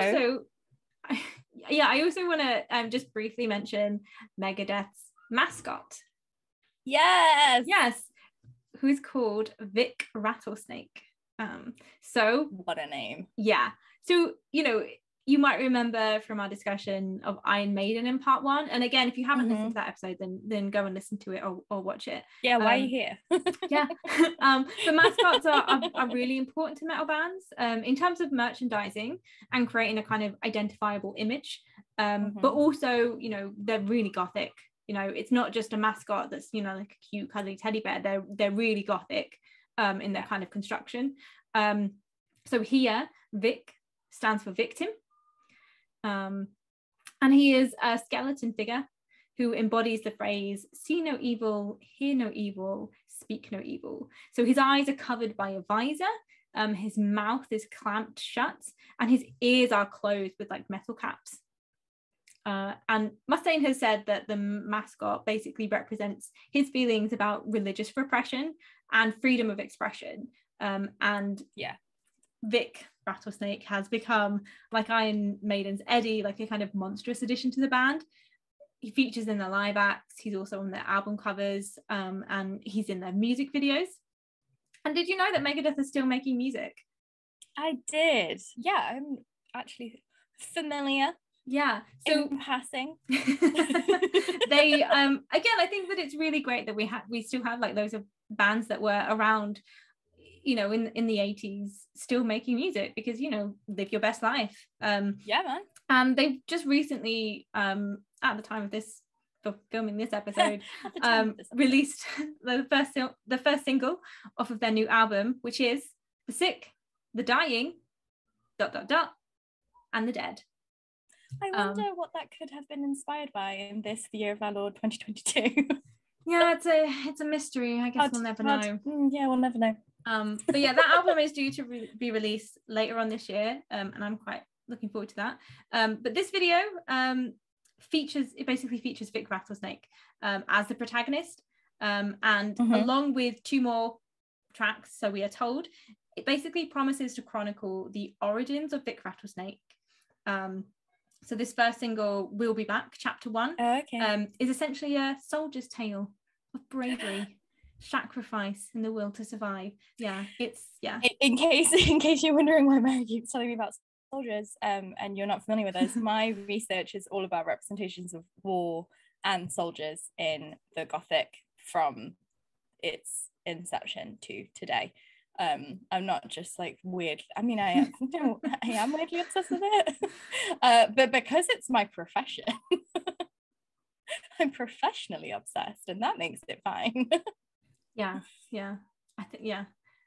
Speaker 2: also want to just briefly mention Megadeth's mascot.
Speaker 1: Yes,
Speaker 2: who's called Vic Rattlesnake. So
Speaker 1: what a name.
Speaker 2: So, you know, you might remember from our discussion of Iron Maiden in part 1, and again, if you haven't listened to that episode, then go and listen to it or watch it.
Speaker 1: Why are you here?
Speaker 2: The mascots are really important to metal bands, in terms of merchandising and creating a kind of identifiable image, but also, you know, they're really Gothic. You know, it's not just a mascot that's, you know, like a cute cuddly teddy bear. They're really Gothic in their kind of construction. So here Vic stands for victim, and he is a skeleton figure who embodies the phrase "see no evil, hear no evil, speak no evil." So his eyes are covered by a visor, his mouth is clamped shut, and his ears are closed with like metal caps. And Mustaine has said that the mascot basically represents his feelings about religious repression and freedom of expression. And Vic Rattlesnake has become, like Iron Maiden's Eddie, like a kind of monstrous addition to the band. He features in their live acts, he's also on their album covers, and he's in their music videos. And did you know that Megadeth is still making music?
Speaker 1: I did. I'm actually familiar.
Speaker 2: So
Speaker 1: in passing.
Speaker 2: They again, I think that it's really great that we still have like loads of bands that were around, you know, in the 80s still making music, because, you know, live your best life.
Speaker 1: Man.
Speaker 2: And they've just recently, at the time of this, for filming this episode, released the first single off of their new album, which is The Sick, The Dying, ... and The Dead.
Speaker 1: I wonder what that could have been inspired by in this, the year of our Lord 2022.
Speaker 2: It's a mystery. I guess we'll never know.
Speaker 1: We'll never know.
Speaker 2: But that album is due to be released later on this year, and I'm quite looking forward to that. But this video basically features Vic Rattlesnake as the protagonist, and along with 2 more tracks, so we are told, it basically promises to chronicle the origins of Vic Rattlesnake. So this first single, We'll Be Back, Chapter 1, is essentially a soldier's tale of bravery, sacrifice, and the will to survive. In
Speaker 1: case you're wondering why Mary keeps telling me about soldiers, and you're not familiar with this, my research is all about representations of war and soldiers in the Gothic from its inception to today. I'm not just like weird. I mean, I am weirdly obsessed with it, but because it's my profession, I'm professionally obsessed, and that makes it fine.
Speaker 2: I think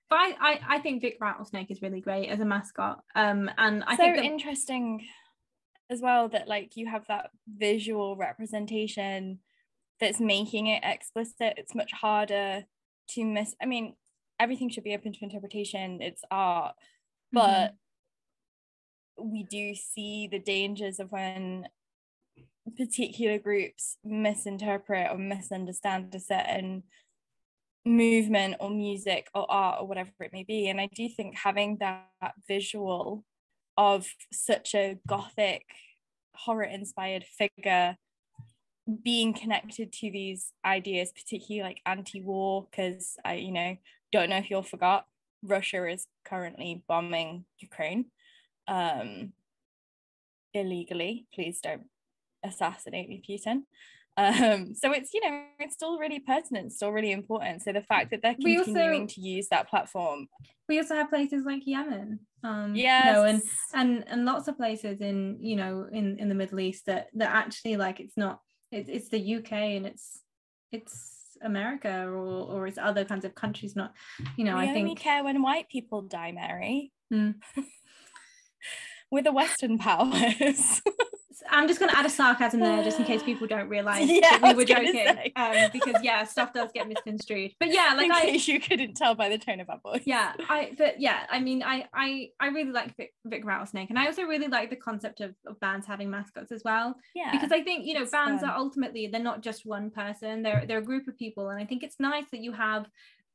Speaker 2: but I think Vic Rattlesnake is really great as a mascot, and I
Speaker 1: think
Speaker 2: that
Speaker 1: interesting as well that like you have that visual representation that's making it explicit. It's much harder to miss. I mean, everything should be open to interpretation, it's art, but we do see the dangers of when particular groups misinterpret or misunderstand a certain movement or music or art or whatever it may be. And I do think having that visual of such a Gothic horror inspired figure being connected to these ideas, particularly like anti-war, because I, don't know if you all forgot, Russia is currently bombing Ukraine illegally. Please don't assassinate me, Putin. So it's, it's still really pertinent, still really important. So the fact that they're continuing to use that platform.
Speaker 2: We also have places like Yemen,
Speaker 1: yes,
Speaker 2: and lots of places in in the Middle East that actually, like, it's the UK and it's America or it's other kinds of countries. Not, I think
Speaker 1: we care when white people die, Mary. With the Western powers.
Speaker 2: I'm just going to add a sarcasm there just in case people don't realize that we were joking, because stuff does get misconstrued. But
Speaker 1: in case you couldn't tell by the tone of our voice.
Speaker 2: I really like Vic Rattlesnake, and I also really like the concept of bands having mascots as well. Because I think bands are ultimately, they're not just one person, they're a group of people, and I think it's nice that you have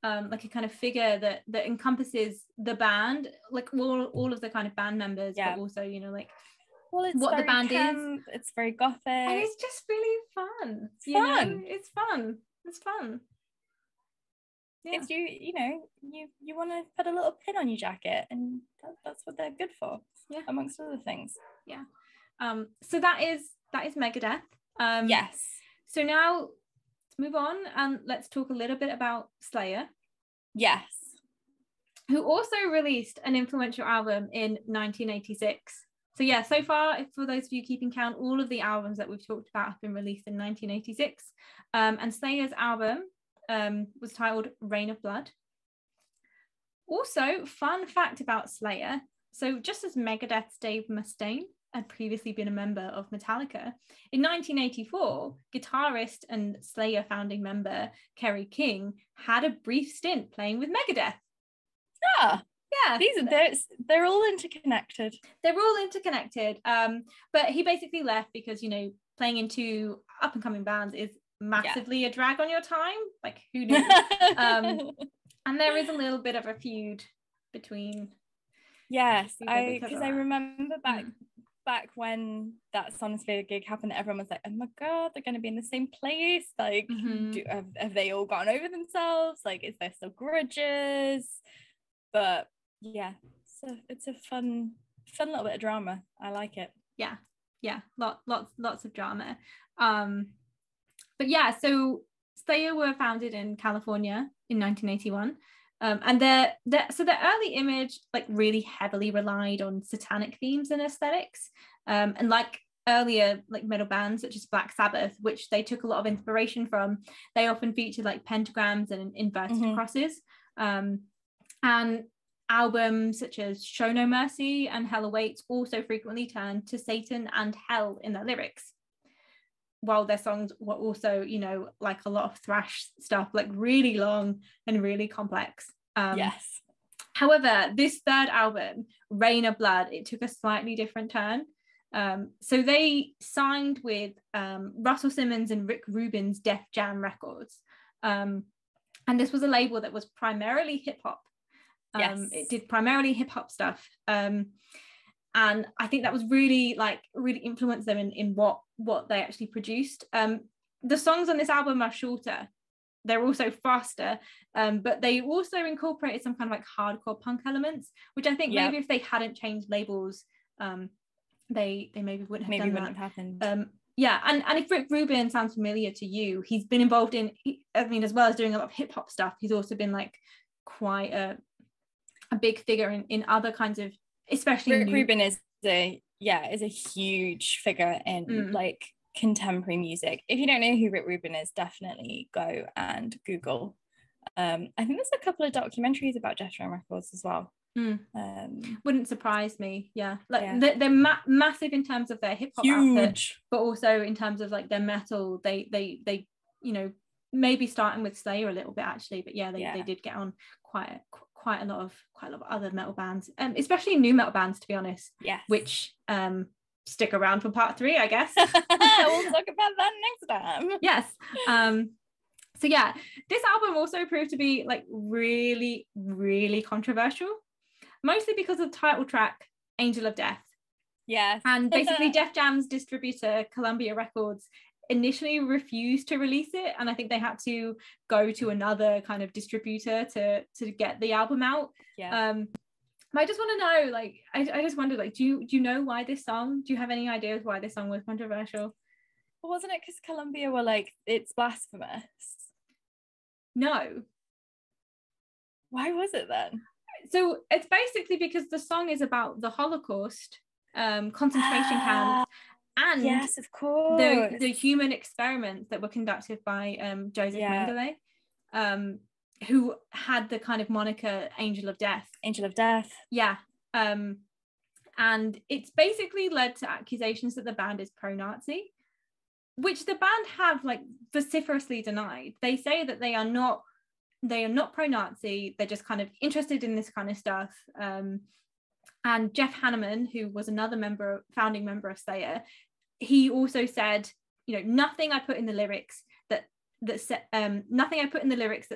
Speaker 2: like a kind of figure that encompasses the band, like all of the kind of band members, but also what the band is.
Speaker 1: It's very Gothic, and
Speaker 2: it's just really fun. It's fun.
Speaker 1: It's you want to put a little pin on your jacket, and that's what they're good for, amongst other things.
Speaker 2: So that is Megadeth.
Speaker 1: Yes.
Speaker 2: So now let's move on and let's talk a little bit about Slayer.
Speaker 1: Yes.
Speaker 2: Who also released an influential album in 1986. So so far, for those of you keeping count, all of the albums that we've talked about have been released in 1986. And Slayer's album was titled Reign of Blood. Also, fun fact about Slayer. So just as Megadeth's Dave Mustaine had previously been a member of Metallica, in 1984, guitarist and Slayer founding member Kerry King had a brief stint playing with Megadeth.
Speaker 1: They're all interconnected.
Speaker 2: But he basically left because playing in two up and coming bands is massively a drag on your time. Like, who knew? And there is a little bit of a feud between.
Speaker 1: Yes, because I remember back when that Sonosphere gig happened, everyone was like, oh my god, they're going to be in the same place, like have they all gone over themselves, like is there still grudges? But so it's a fun little bit of drama. I like it. Lots of drama. But so Slayer were founded in California in 1981. And their early image really heavily relied on satanic themes and aesthetics, and like earlier metal bands such as Black Sabbath, which they took a lot of inspiration from, they often featured pentagrams and inverted crosses, and albums such as Show No Mercy and Hell Awaits also frequently turned to Satan and hell in their lyrics, while their songs were also, like a lot of thrash stuff, really long and really complex. Yes.
Speaker 2: However, this third album, Reign of Blood, it took a slightly different turn. So they signed with Russell Simmons and Rick Rubin's Def Jam Records. And this was a label that was primarily hip hop. It did primarily hip hop stuff. And I think that was really influenced them in what they actually produced. The songs on this album are shorter. They're also faster, but they also incorporated some kind of hardcore punk elements, which I think maybe if they hadn't changed labels, they maybe wouldn't have happened. And if Rick Rubin sounds familiar to you, he's been involved in, as well as doing a lot of hip hop stuff, he's also been quite a big figure in other kinds of, especially
Speaker 1: Rick Rubin is a huge figure in contemporary music. If you don't know who Rick Rubin is, definitely go and Google. I think there's a couple of documentaries about Def Jam Records as well.
Speaker 2: Wouldn't surprise me. They're massive in terms of their hip hop output, but also in terms of their metal. They maybe starting with Slayer a little bit actually, but they did get on quite a lot of other metal bands, especially new metal bands, to be honest. Which stick around for part 3, I guess.
Speaker 1: We'll talk about that next time.
Speaker 2: Yes. So this album also proved to be really, really controversial, mostly because of the title track Angel of Death.
Speaker 1: Yes.
Speaker 2: And basically Def Jam's distributor, Columbia Records, initially refused to release it, and I think they had to go to another kind of distributor to get the album out. But I just want to know, like, I just wonder, like, do you know why this song, do you have any ideas why this song was controversial?
Speaker 1: Wasn't it because Columbia were like, it's blasphemous?
Speaker 2: No.
Speaker 1: Why was it then?
Speaker 2: So it's basically because the song is about the Holocaust, concentration camps, and
Speaker 1: yes, of course,
Speaker 2: the human experiments that were conducted by Joseph Mengele, who had the kind of moniker Angel of Death. And it's basically led to accusations that the band is pro-Nazi, which the band have like vociferously denied. They say that they are not pro-Nazi, they're just kind of interested in this kind of stuff. And Jeff Hanneman, who was another founding member of Slayer, he also said, you know, nothing I put in the lyrics that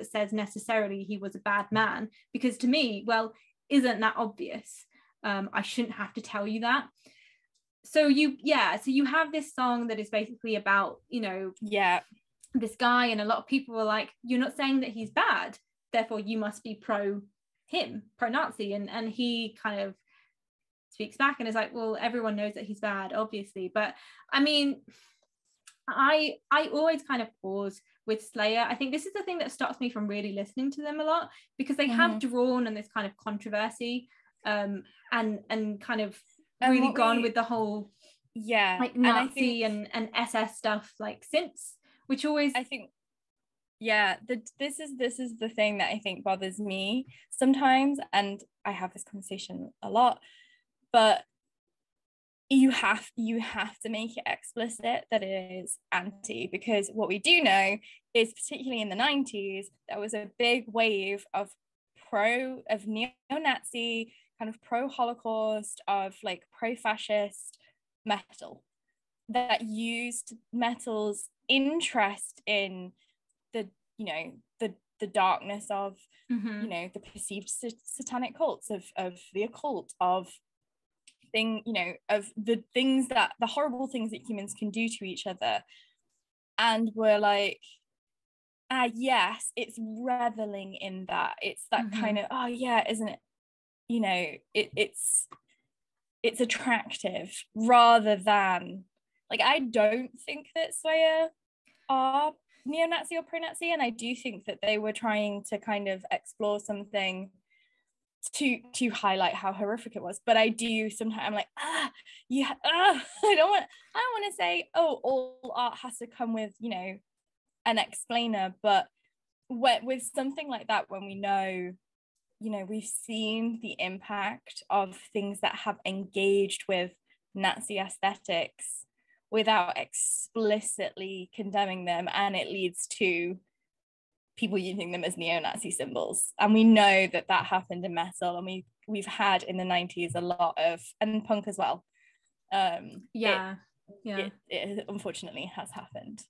Speaker 2: says necessarily he was a bad man, because to me, well, isn't that obvious? I shouldn't have to tell you that. So you have this song that is basically about, you know, this guy, and a lot of people were like, you're not saying that he's bad, therefore you must be pro-Nazi, and he kind of speaks back and is like, well, everyone knows that he's bad, obviously. But I mean, I always kind of pause with Slayer. I think this is the thing that stops me from really listening to them a lot, because they have drawn on this kind of controversy, and kind of really gone with the whole like Nazi and SS stuff like since, which always,
Speaker 1: I think this is the thing that I think bothers me sometimes, and I have this conversation a lot, but you have to make it explicit that it is anti, because what we do know is, particularly in the 90s, there was a big wave of neo-Nazi, kind of pro-Holocaust, of like pro-fascist metal that used metal's interest in the, you know, the darkness of you know, the perceived satanic cults of the occult, of the things that, the horrible things that humans can do to each other, and we're like, yes, it's reveling in that. It's that kind of, isn't it, you know, it's attractive, rather than, like, I don't think that Slayer are neo-Nazi or pro-Nazi, and I do think that they were trying to kind of explore something to highlight how horrific it was. But I do sometimes, I'm like, I don't want to say, oh, all art has to come with, you know, an explainer, but with something like that, when we know, you know, we've seen the impact of things that have engaged with Nazi aesthetics without explicitly condemning them, and it leads to people using them as neo-Nazi symbols, and we know that happened in metal, and we've had in the 90s a lot of, and punk as well. It unfortunately has happened.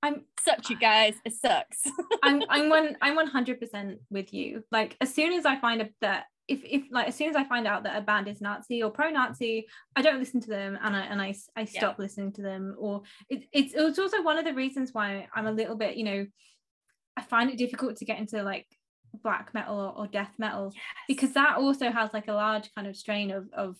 Speaker 2: I'm
Speaker 1: such, you guys, it sucks.
Speaker 2: I'm 100% with you. Like, as soon as I find that as soon as I find out that a band is Nazi or pro-Nazi, I don't listen to them, and I stop listening to them. Or it's also one of the reasons why I'm a little bit, you know, I find it difficult to get into like black metal or death metal, because that also has like a large kind of strain of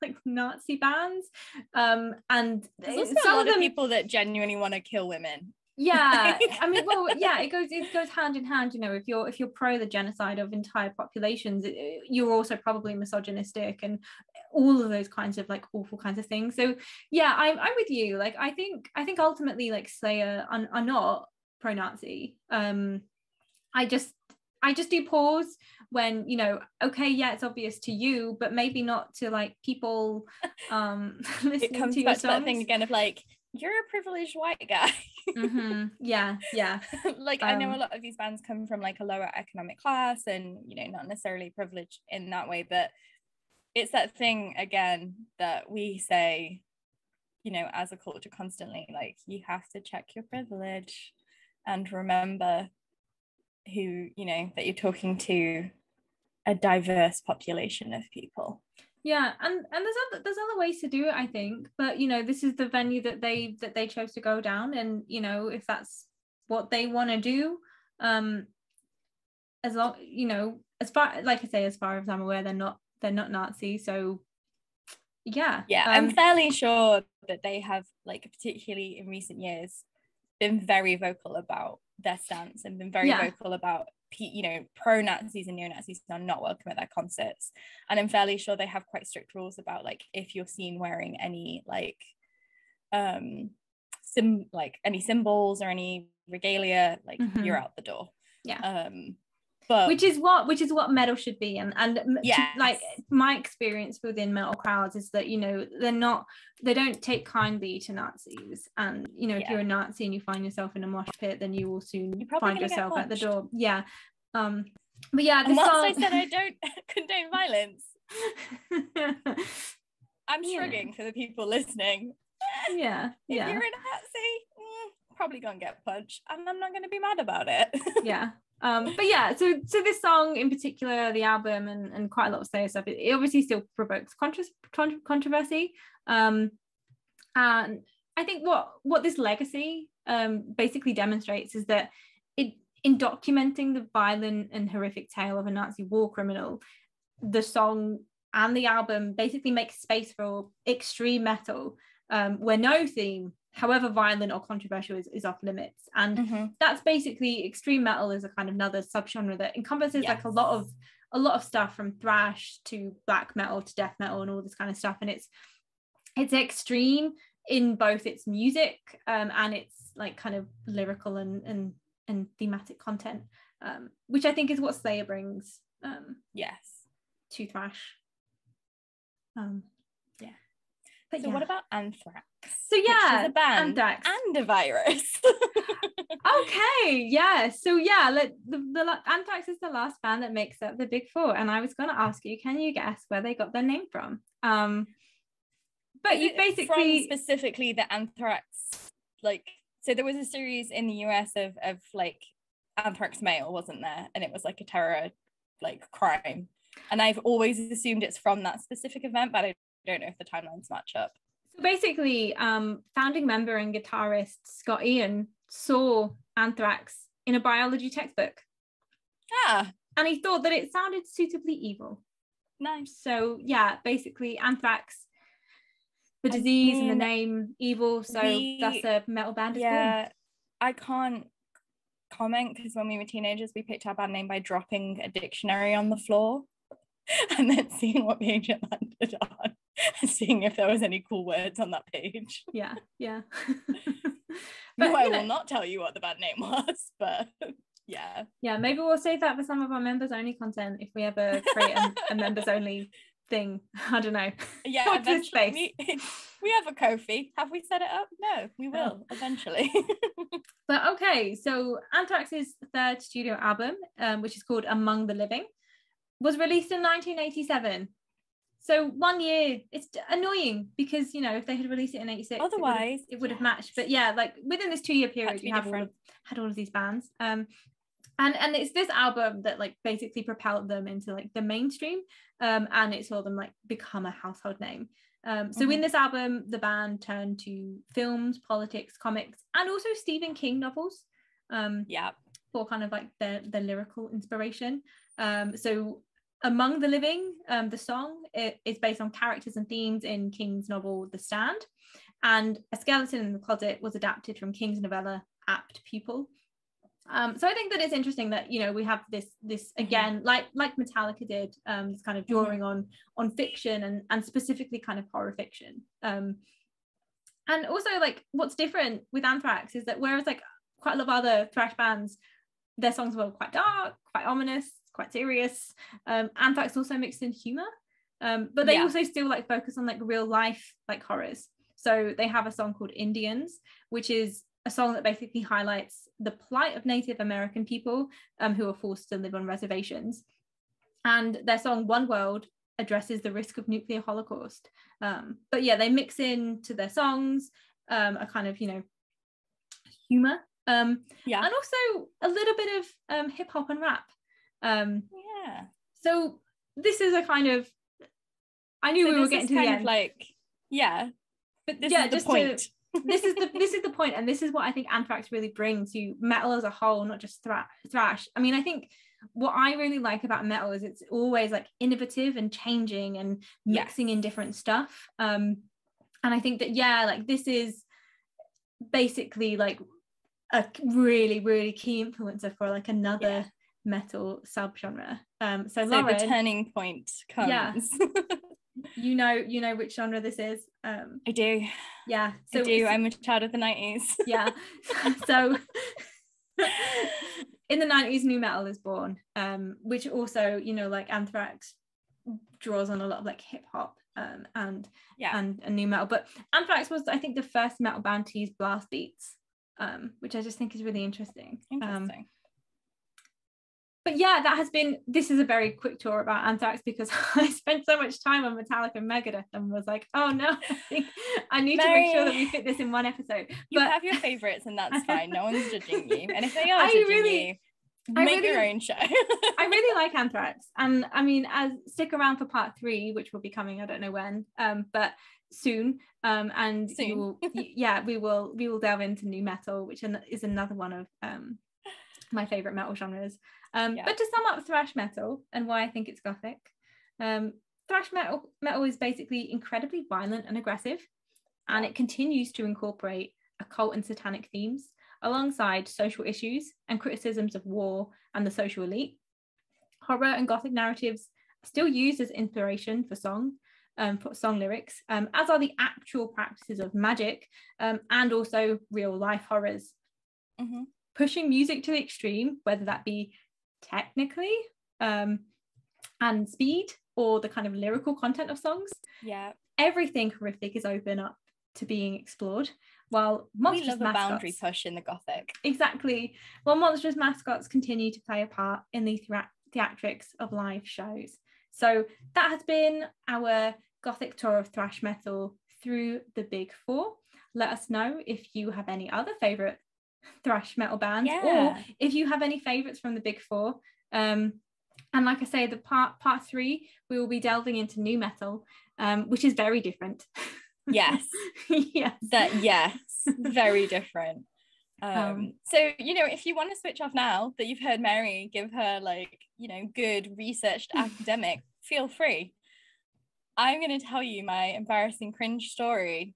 Speaker 2: like Nazi bands, and
Speaker 1: there's also a lot of people that genuinely want to kill women.
Speaker 2: I mean, well, it goes hand in hand, you know. If you're pro the genocide of entire populations, you're also probably misogynistic and all of those kinds of like awful kinds of things. So I'm with you. Like, I think ultimately, like, Slayer are not pro-Nazi. I just do pause when, you know, okay, it's obvious to you, but maybe not to like people listening
Speaker 1: it comes
Speaker 2: to your
Speaker 1: back
Speaker 2: songs.
Speaker 1: to that thing again of like, you're a privileged white guy. Like, I know a lot of these bands come from like a lower economic class, and, you know, not necessarily privileged in that way, but it's that thing again that we say, you know, as a culture constantly, like, you have to check your privilege and remember who, you know, that you're talking to a diverse population of people.
Speaker 2: Yeah, and there's other ways to do it, I think, but you know, this is the venue that they chose to go down, and you know, if that's what they want to do, as long, you know, as far, like I say, as far as I'm aware, they're not Nazi, so yeah.
Speaker 1: I'm fairly sure that they have, like, particularly in recent years, been very vocal about their stance and been very vocal about, you know, pro-Nazis and neo-Nazis are not welcome at their concerts. And I'm fairly sure they have quite strict rules about, like, if you're seen wearing any, like, any symbols or any regalia, like, you're out the door. But
Speaker 2: which is what metal should be, and like, my experience within metal crowds is that, you know, they don't take kindly to Nazis, and you know, if you're a Nazi and you find yourself in a mosh pit, then you will soon find yourself at the door. But yeah,
Speaker 1: and once I said I don't condone violence, I'm shrugging for the people listening. If you're a Nazi, probably gonna get punched, and I'm not gonna be mad about it.
Speaker 2: But yeah, so this song in particular, the album, and quite a lot of solo stuff, it obviously still provokes controversy, and I think what this legacy basically demonstrates is that in documenting the violent and horrific tale of a Nazi war criminal, the song and the album basically make space for extreme metal, where no theme, however violent or controversial, is off limits. And that's basically, extreme metal is a kind of another subgenre that encompasses like a lot of stuff, from thrash to black metal to death metal and all this kind of stuff. And it's extreme in both its music and its like kind of lyrical and thematic content, which I think is what Slayer brings to thrash. But
Speaker 1: so what about Anthrax?
Speaker 2: So
Speaker 1: which is a band
Speaker 2: Anthrax
Speaker 1: and a virus.
Speaker 2: Okay, yeah. So yeah, the Anthrax is the last band that makes up the Big Four, and I was going to ask you, can you guess where they got their name from? But you basically,
Speaker 1: from specifically the Anthrax, like, so there was a series in the US of like anthrax mail, wasn't there? And it was like a terror like crime, and I've always assumed it's from that specific event, but I don't know if the timelines match up.
Speaker 2: So basically, founding member and guitarist Scott Ian saw Anthrax in a biology textbook. And he thought that it sounded suitably evil.
Speaker 1: Nice.
Speaker 2: So yeah, basically Anthrax, the disease, and the name evil. So that's a metal band.
Speaker 1: Yeah, I can't comment because when we were teenagers, we picked our band name by dropping a dictionary on the floor and then seeing what page it landed on and seeing if there was any cool words on that page.
Speaker 2: Yeah.
Speaker 1: But I will not tell you what the band name was, but yeah,
Speaker 2: maybe we'll save that for some of our members only content if we ever create a members only thing. I don't know.
Speaker 1: Yeah, eventually we have a Ko-fi. Have we set it up? No, we will eventually.
Speaker 2: But okay, so Anthrax's third studio album, which is called Among the Living, was released in 1987. So 1 year. It's annoying because, you know, if they had released it in 86,
Speaker 1: otherwise
Speaker 2: it would have matched. But yeah, like within this 2 year period, you have had all of these bands. And it's this album that like basically propelled them into like the mainstream, and it saw them like become a household name. So in this album, the band turned to films, politics, comics, and also Stephen King novels. For kind of like the lyrical inspiration. So Among the Living, the song, it is based on characters and themes in King's novel The Stand, and A Skeleton in the Closet was adapted from King's novella Apt Pupil. So I think that it's interesting that, you know, we have this again, like Metallica did, this kind of drawing on fiction and specifically kind of horror fiction. And also like what's different with Anthrax is that whereas like quite a lot of other thrash bands, their songs were quite dark, quite ominous, quite serious. Anthrax also mixed in humor, but they also still like focus on like real life like horrors. So they have a song called Indians, which is a song that basically highlights the plight of Native American people who are forced to live on reservations. And their song One World addresses the risk of nuclear holocaust. But yeah, they mix into their songs a kind of, you know, humor, and also a little bit of hip hop and rap. So this is a kind of, I knew we were getting to the end.
Speaker 1: Like, yeah, but this is the point.
Speaker 2: This is the point, and this is what I think Anthrax really bring to metal as a whole, not just thrash. I mean, I think what I really like about metal is it's always like innovative and changing and mixing in different stuff. And I think that like this is basically like a really, really key influencer for like another metal subgenre. So Lauren,
Speaker 1: the turning point comes.
Speaker 2: Yeah. you know which genre this is.
Speaker 1: I do.
Speaker 2: Yeah.
Speaker 1: So I do. I'm a child of the 90s.
Speaker 2: Yeah. So in the 90s, new metal is born, which also, like Anthrax draws on a lot of like hip hop and new metal. But Anthrax was, I think, the first metal band to use blast beats, which I just think is really interesting. But yeah, this is a very quick tour about Anthrax, because I spent so much time on Metallica and Megadeth and was like, oh no, I think I need to make sure that we fit this in one episode.
Speaker 1: You have your favourites and that's fine. No one's judging you. And if they are judging you, make your own show.
Speaker 2: I really like Anthrax. And I mean, stick around for part 3, which will be coming, I don't know when, but soon. And soon. We will delve into new metal, which is another one of my favourite metal genres. But to sum up thrash metal and why I think it's gothic, thrash metal is basically incredibly violent and aggressive, and it continues to incorporate occult and satanic themes alongside social issues and criticisms of war and the social elite. Horror and gothic narratives are still used as inspiration for song lyrics, as are the actual practices of magic, and also real life horrors. Pushing music to the extreme, whether that be technically and speed, or the kind of lyrical content of songs. Everything horrific is open up to being explored, while monstrous mascots,
Speaker 1: a boundary push in the gothic.
Speaker 2: Exactly. While monstrous mascots continue to play a part in the theatrics of live shows. So that has been our gothic tour of thrash metal through the big 4. Let us know if you have any other favourite thrash metal bands, or if you have any favorites from the big 4. And like I say, the part 3, we will be delving into new metal, which is very different.
Speaker 1: Yes. Very different. So if you want to switch off now that you've heard Mary give her good researched academic, feel free. I'm going to tell you my embarrassing cringe story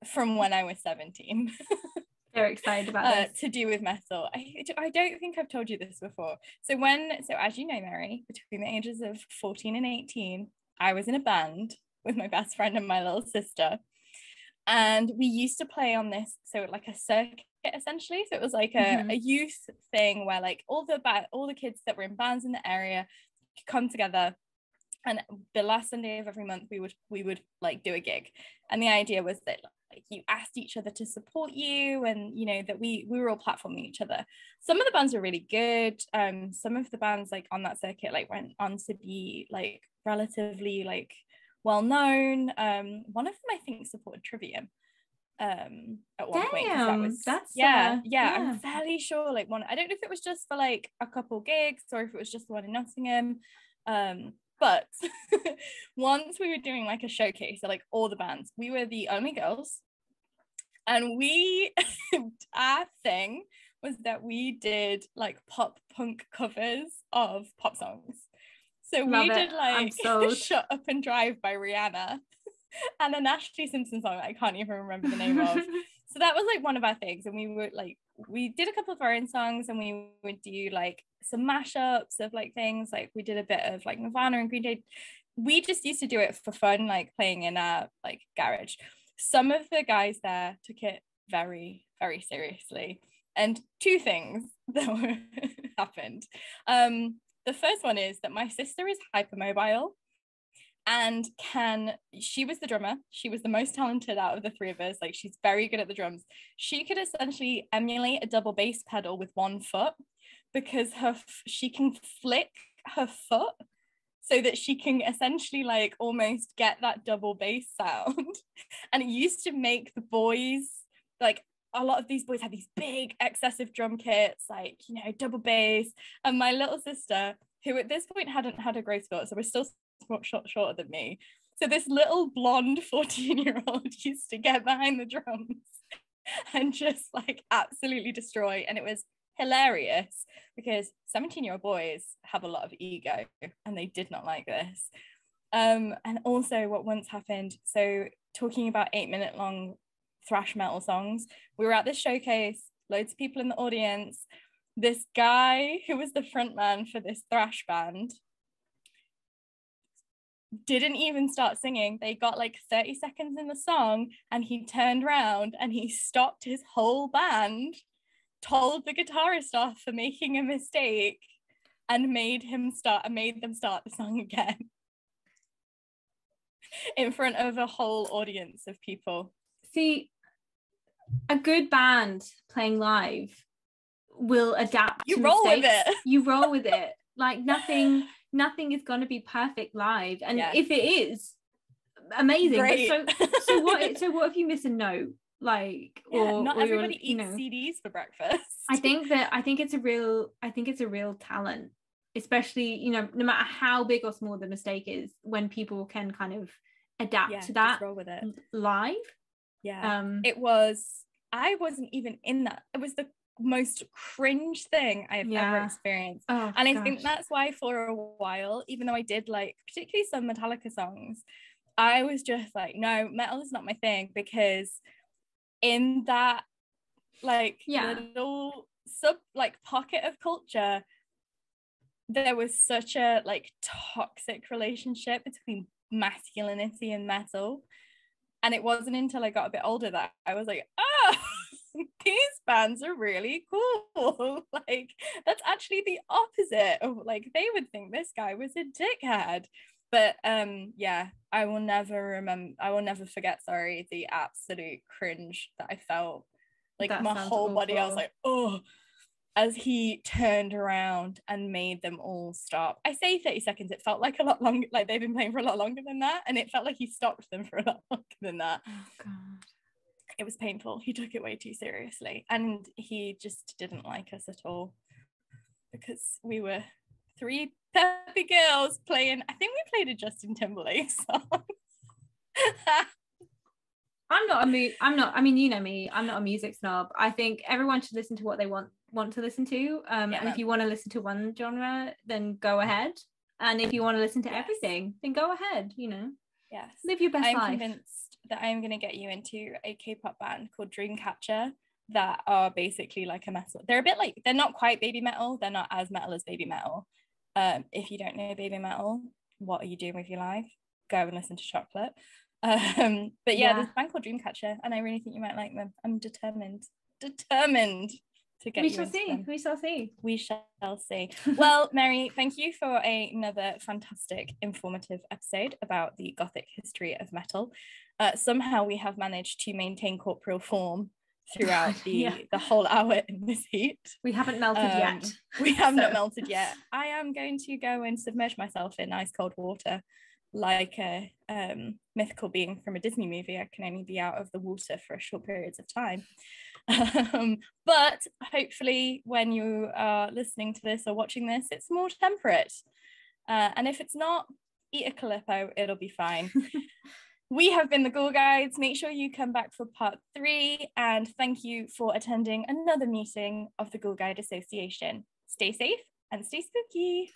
Speaker 1: from when I was 17.
Speaker 2: Very excited about this.
Speaker 1: To do with metal. I don't think I've told you this before. So as you know, Mary, between the ages of 14 and 18, I was in a band with my best friend and my little sister, and we used to play on this, so like a circuit essentially. So it was like a youth thing where like all the kids that were in bands in the area could come together, and the last Sunday of every month we would like do a gig, and the idea was that you asked each other to support you, and that we were all platforming each other. Some of the bands were really good. Some of the bands like on that circuit like went on to be like relatively like well known. One of them I think supported Trivium at one point. I'm fairly sure like one, I don't know if it was just for like a couple gigs or if it was just the one in Nottingham. But once we were doing like a showcase of like all the bands, we were the only girls, and our thing was that we did like pop punk covers of pop songs. So we did like Shut Up and Drive by Rihanna and an Ashley Simpson song that I can't even remember the name of. So that was like one of our things, and we did a couple of our own songs, and we would do like some mashups of like things, like we did a bit of like Nirvana and Green Day. We just used to do it for fun, like playing in our like garage. Some of the guys there took it very, very seriously, and 2 things that happened. The first one is that my sister is hypermobile, and she was the drummer. She was the most talented out of the 3 of us. Like, she's very good at the drums. She could essentially emulate a double bass pedal with one foot, because she can flick her foot so that she can essentially like almost get that double bass sound. And it used to make the boys, like a lot of these boys had these big excessive drum kits, like double bass, and my little sister, who at this point hadn't had a growth spurt, so was still shorter than me. So this little blonde 14-year-old used to get behind the drums and just like absolutely destroy. And it was hilarious because 17-year-old boys have a lot of ego and they did not like this. And also what once happened, so talking about 8-minute long thrash metal songs, we were at this showcase, loads of people in the audience. This guy who was the front man for this thrash band didn't even start singing. They got like 30 seconds in the song and he turned around and he stopped his whole band, told the guitarist off for making a mistake, and made them start the song again in front of a whole audience of people.
Speaker 2: See, a good band playing live will adapt.
Speaker 1: You roll with it.
Speaker 2: You roll with it. Like nothing is going to be perfect live, and if it is, amazing.
Speaker 1: Great.
Speaker 2: But so what if you miss a note? Like,
Speaker 1: not everybody eats CDs for breakfast.
Speaker 2: I think it's a real talent, especially no matter how big or small the mistake is, when people can kind of adapt to that,
Speaker 1: roll with it
Speaker 2: live.
Speaker 1: I wasn't even in that. It was the most cringe thing I've ever experienced. I think that's why for a while, even though I did like particularly some Metallica songs, I was just like, no, metal is not my thing, because in that little sub pocket of culture, there was such a like toxic relationship between masculinity and metal. And it wasn't until I got a bit older that I was like, oh, these bands are really cool. Like, that's actually the opposite of like, they would think this guy was a dickhead. But I will never forget, the absolute cringe that I felt. Like, that my whole body, I was like, oh, as he turned around and made them all stop. I say 30 seconds, it felt like a lot longer, like they've been playing for a lot longer than that, and it felt like he stopped them for a lot longer than that.
Speaker 2: Oh God.
Speaker 1: It was painful. He took it way too seriously, and he just didn't like us at all, because we were 3 peppy girls playing, I think we played a Justin Timberlake song.
Speaker 2: I mean, you know me, I'm not a music snob. I think everyone should listen to what they want to listen to. And if you want to listen to one genre, then go ahead. And if you want to listen to everything, then go ahead,
Speaker 1: Yes.
Speaker 2: Live your best life.
Speaker 1: I'm convinced that I'm going to get you into a K-pop band called Dreamcatcher that are basically like a metal. They're a bit like, they're not quite baby metal. They're not as metal as baby metal. If you don't know baby metal, what are you doing with your life? Go and listen to Chocolate. But there's a band called Dreamcatcher, and I really think you might like them. I'm determined to get you into them. We shall see. Well, Mary, thank you for another fantastic, informative episode about the Gothic history of metal. Somehow we have managed to maintain corporeal form throughout the whole hour in this heat.
Speaker 2: We haven't melted yet.
Speaker 1: We have not melted yet. I am going to go and submerge myself in ice cold water like a mythical being from a Disney movie. I can only be out of the water for short periods of time. But hopefully when you are listening to this or watching this, it's more temperate. And if it's not, eat a Calippo, it'll be fine. We have been the Ghoul Guides. Make sure you come back for part 3, and thank you for attending another meeting of the Ghoul Guide Association. Stay safe and stay spooky.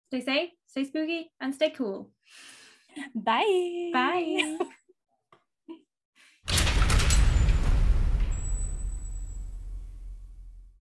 Speaker 2: Stay safe, stay spooky, and stay cool.
Speaker 1: Bye.
Speaker 2: Bye.